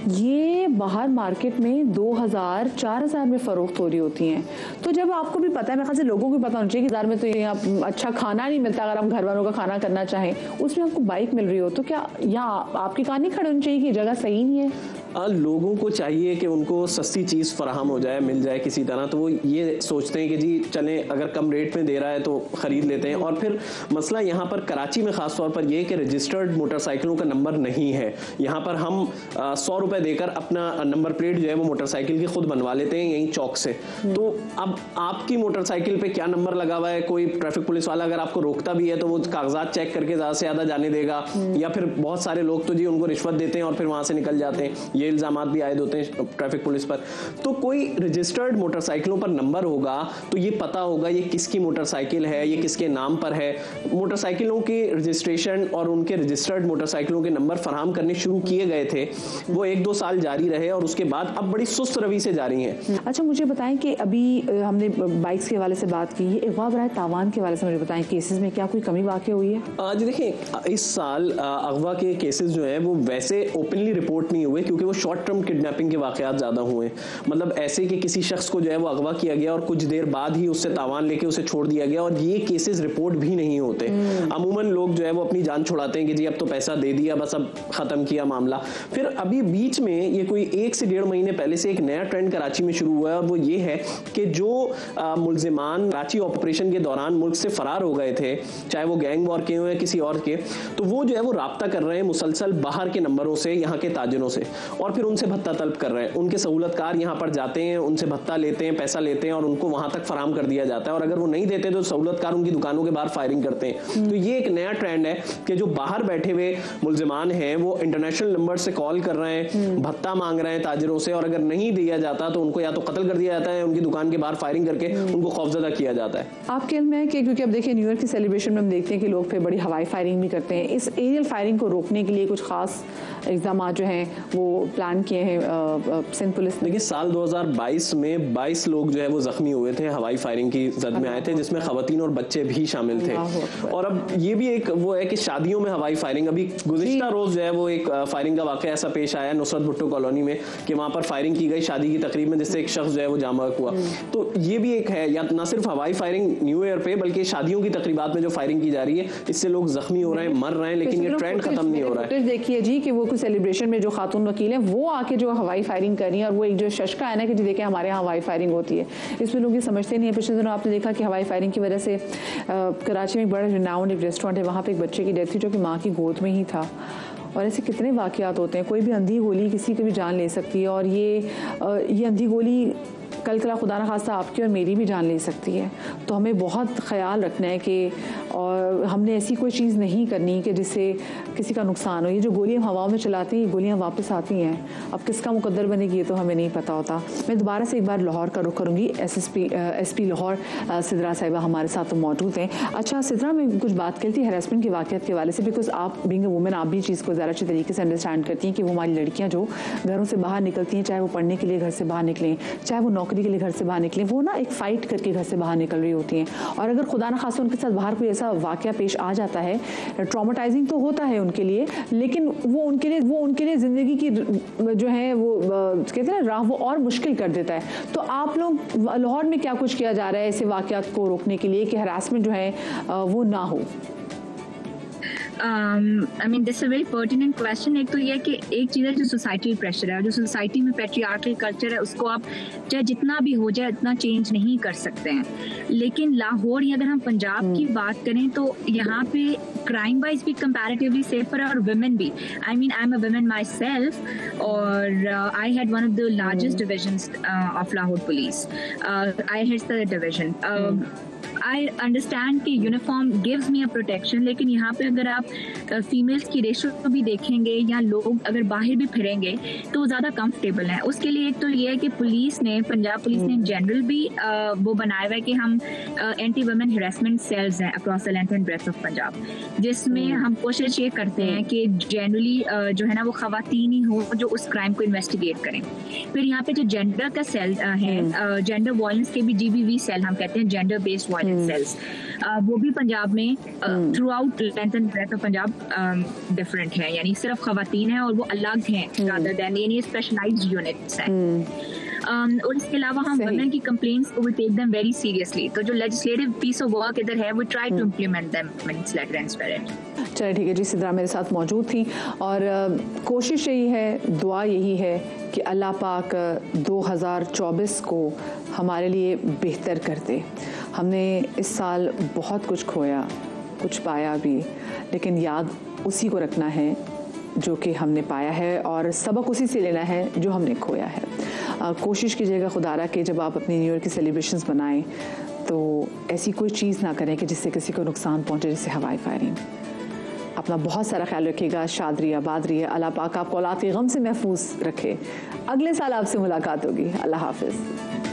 ये बाहर मार्केट में 2000-4000 में फरोख्त हो रही होती हैं। तो जब आपको भी पता है, मेरे ख्याल से लोगों को भी पता होना चाहिए कि बाजार में तो यहाँ अच्छा खाना नहीं मिलता, अगर हम घर वालों का खाना करना चाहें, उसमें आपको बाइक मिल रही हो, तो क्या यहाँ आपकी कार नहीं खड़े होनी चाहिए कि जगह सही नहीं है?
लोगों को चाहिए कि उनको सस्ती चीज़ फराहम हो जाए, मिल जाए किसी तरह, तो वो ये सोचते हैं कि जी चलें अगर कम रेट में दे रहा है तो ख़रीद लेते हैं। और फिर मसला यहाँ पर कराची में ख़ास तौर पर ये कि रजिस्टर्ड मोटरसाइकिलों का नंबर नहीं है। यहाँ पर हम 100 रुपये देकर अपना नंबर प्लेट जो है वो मोटरसाइकिल की खुद बनवा लेते हैं यहीं चौक से। तो अब आपकी मोटरसाइकिल पे क्या नंबर लगा हुआ है, कोई ट्रैफिक पुलिस वाला अगर आपको रोकता भी है तो वो कागजात चेक करके ज़्यादा से ज़्यादा जाने देगा, या फिर बहुत सारे लोग तो जी उनको रिश्वत देते हैं और फिर वहाँ से निकल जाते हैं। ये इल्जामात भी आयद होते हैं ट्रैफिक पुलिस पर। तो कोई रजिस्टर्ड मोटरसाइकिलों पर नंबर होगा तो ये पता होगा ये किसकी मोटरसाइकिल है, ये किसके नाम पर है। मोटरसाइकिलों के रजिस्ट्रेशन और उनके रजिस्टर्ड मोटरसाइकिलों के नंबर फराहम करने शुरू किए गए थे, वो 1-2 साल जारी रहे और उसके बाद अब बड़ी सुस्त रवि से जारी हैं।
अच्छा, मुझे बताएं कि अभी हमने बाइक्स के हवाले से बात की, अगवा बराए तावान के हवाले से मुझे बताएं केसेस में क्या कोई कमी वाक़ई हुई है?
जी देखिए, इस साल अगवा के केसेस जो हैं वो वैसे ओपनली रिपोर्ट नहीं हुए क्योंकि वो शॉर्ट टर्म किडनैपिंग के वाक़यात ज़्यादा हुए। मतलब ऐसे कि किसी शख्स को जो है वो अगवा किया गया और कुछ देर बाद ही उससे तावान लेके उसे छोड़ दिया गया, और ये केसेस रिपोर्ट भी नहीं होते। अमूमन लोग जो है वो अपनी जान छुड़ाते हैं कि जी अब तो पैसा दे दिया, बस अब ख़त्म किया मामला। फिर अभी बीच में ये कोई 1 से 1.5 महीने पहले से एक नया ट्रेंड कराची में शुरू हुआ है, और वो ये है कि जो मुल्जिमान कराची ऑपरेशन के दौरान मुल्क से फरार हो गए थे, चाहे वो गैंग वॉर के हो या किसी और के, तो वो जो है वो राब्ता कर रहे हैं मुसलसल बाहर के नंबरों से, यहाँ के ताजिरों से, और फिर उनसे भत्ता तलब कर रहे हैं। उनके सहूलतकार यहाँ पर जाते हैं, उनसे भत्ता लेते हैं, पैसा लेते हैं और उनको वहां तक फराहम कर दिया जाता है, और अगर वो नहीं देते तो सहूलतकार उनकी दुकानों के बाहर फायरिंग करते हैं। तो ये एक नया ट्रेंड है कि जो बाहर बैठे हुए मुल्जिमान हैं वो इंटरनेशनल नंबर से कॉल कर रहे हैं, भत्ता मांग रहे हैं ताजिरों से, और अगर नहीं दिया जाता तो उनको या तो कत्ल कर दिया जाता है, उनकी दुकान के बाहर फायरिंग करके उनको खौफजदा किया जाता है।
आपके इल्म है कि क्योंकि अब देखिए न्यू ईयर की सेलिब्रेशन में हम देखते हैं कि लोग फिर बड़ी हवाई फायरिंग भी करते हैं, इस एरियल फायरिंग को रोकने के लिए कुछ खास इक़दाम जो हैं वो प्लान किए हैं सिंध पुलिस ने।
देखिए साल 2022 में 22 लोग जो है वो जख्मी हुए थे, हवाई फायरिंग की जद में आए थे, जिसमें खवातीन और बच्चे भी शामिल थे। और अब ये भी एक वो है कि शादियों में हवाई फायरिंग, अभी गुज़िश्ता रोज जो है वो एक फायरिंग का वाक़या ऐसा पेश आया नुसरत भुट्टो कॉलोनी में कि वहाँ पर फायरिंग की गई शादी की तकरीब में, जिससे एक शख्स जो है वो जाम बहक हुआ। तो ये भी एक है, या न सिर्फ हवाई फायरिंग न्यू ईयर पे बल्कि शादियों की तकरीबात में जो फायरिंग की जा रही है, इससे लोग जख्मी हो रहे हैं, मर रहे हैं, लेकिन ये ट्रेंड खत्म नहीं हो रहा है।
देखिए जी कि वो कुछ सेलिब्रेशन में जो खातून वकील हैं वो आके जो हवाई फायरिंग कर रही है, और वो एक जो शशका है ना कि देखें हमारे यहाँ हवाई फायरिंग होती है, इसमें लोग ये समझते नहीं है। पिछले दिनों आपने देखा कि हवाई फायरिंग की वजह से कराची में एक बड़ा रिनाउंड एक रेस्टोरेंट है, वहाँ पे एक बच्चे की डेथ थी जो कि माँ की गोद में ही था। और ऐसे कितने वाक़यात होते हैं, कोई भी अंधी गोली किसी की भी जान ले सकती है, और ये अंधी गोली कल कला खुदा न खास्ता आपकी और मेरी भी जान ले सकती है। तो हमें बहुत ख्याल रखना है कि और हमने ऐसी कोई चीज़ नहीं करनी कि जिससे किसी का नुकसान हो। ये जो गोलियां हवाओं में चलाती हैं, गोलियां वापस आती हैं, अब किसका मुकद्दर बनेगी ये तो हमें नहीं पता होता। मैं दोबारा से एक बार लाहौर का रुख करूँगी। एसपी लाहौर सिद्रा साहिबा हमारे साथ तो मौजूद हैं। अच्छा सिद्रा, मैं कुछ बात करती थी हैरेसमेंट के वाक़यात के वाले से, बिकॉज आप बीइंग अ वुमेन आप भी चीज़ को ज़्यादा अच्छी तरीके से अंडरस्टैंड करती हैं कि वो हमारी लड़कियाँ जो घरों से बाहर निकलती हैं, चाहे वो पढ़ने के लिए घर से बाहर निकलें, चाहे वो नौकरी के लिए घर से बाहर निकलें, वो ना एक फ़ाइट करके घर से बाहर निकल रही होती हैं। और अगर खुदा न खास्ता उनके साथ बाहर कोई ऐसा वाक़या पेश आ जाता है, ट्रॉमेटाइजिंग तो होता है उनके लिए, लेकिन वो उनके लिए ज़िंदगी की जो है वो कहते हैं ना राह वो और मुश्किल कर देता है। तो आप लोग लाहौर में क्या कुछ किया जा रहा है ऐसे वाक़यात को रोकने के लिए कि हरासमेंट जो है वो ना हो?
I mean, this is a very pertinent question. एक तो ये है कि एक चीज़ है जो सोसाइटल प्रेशर है, जो सोसाइटी में पैट्रियार्कल कल्चर है, उसको आप चाहे जितना भी हो जाए इतना चेंज नहीं कर सकते हैं। लेकिन लाहौर या अगर हम पंजाब की बात करें तो यहाँ पे क्राइम वाइज भी कंपैरेटिवली सेफर और वुमेन भी। I mean I am a women myself और I had one of the largest divisions of Lahore police. I head the division. I understand कि uniform gives me a protection, लेकिन यहाँ पे अगर आप फीमेल्स की रेशो भी देखेंगे या लोग अगर बाहर भी फिरेंगे तो ज़्यादा कंफर्टेबल हैं। उसके लिए एक तो ये है कि पुलिस ने, पंजाब पुलिस ने इन जनरल भी वो बनाया हुआ है कि हम एंटी वुमेन हैरेसमेंट सेल्स हैं across the length and breadth of Punjab, जिसमें हम कोशिश ये करते हैं कि जनरली जो है ना वो खवातीन ही हो जो उस क्राइम को इन्वेस्टिगेट करें। फिर यहाँ पे जो जेंडर का सेल है, जेंडर वायलेंस के भी GBV सेल हम कहते हैं, जेंडर बेस्ड वायलेंस सेल्स, वो भी पंजाब में throughout length and breadth of Punjab different है, यानी सिर्फ खवातीन है और वो अलग हैं रादर देन यानी स्पेशलाइज्ड यूनिट्स हैं। और इसके अलावा हम वुमेन की कंप्लेंट्स को we take them very seriously. तो जो लेजिस्लेटिव पीस ऑफ वर्क इधर है वो try to implement them in its letter and spirit.
चलिए ठीक है जी, सिद्रा मेरे साथ मौजूद थी और कोशिश यही है, दुआ यही है कि अल्लाह पाक 2024 को हमारे लिए बेहतर कर दे। हमने इस साल बहुत कुछ खोया, कुछ पाया भी, लेकिन याद उसी को रखना है जो कि हमने पाया है और सबक उसी से लेना है जो हमने खोया है। कोशिश कीजिएगा खुदारा कि जब आप अपनी न्यू ईयर की सेलिब्रेशंस बनाएं तो ऐसी कोई चीज़ ना करें कि जिससे किसी को नुकसान पहुंचे, जैसे हवाई फायरिंग। अपना बहुत सारा ख्याल रखिएगा, शाद रहिए, आबाद रहिए, अल्लाह पाक आपको औलाद के गम से महफूज रखे। अगले साल आपसे मुलाकात होगी। अल्लाह हाफिज़।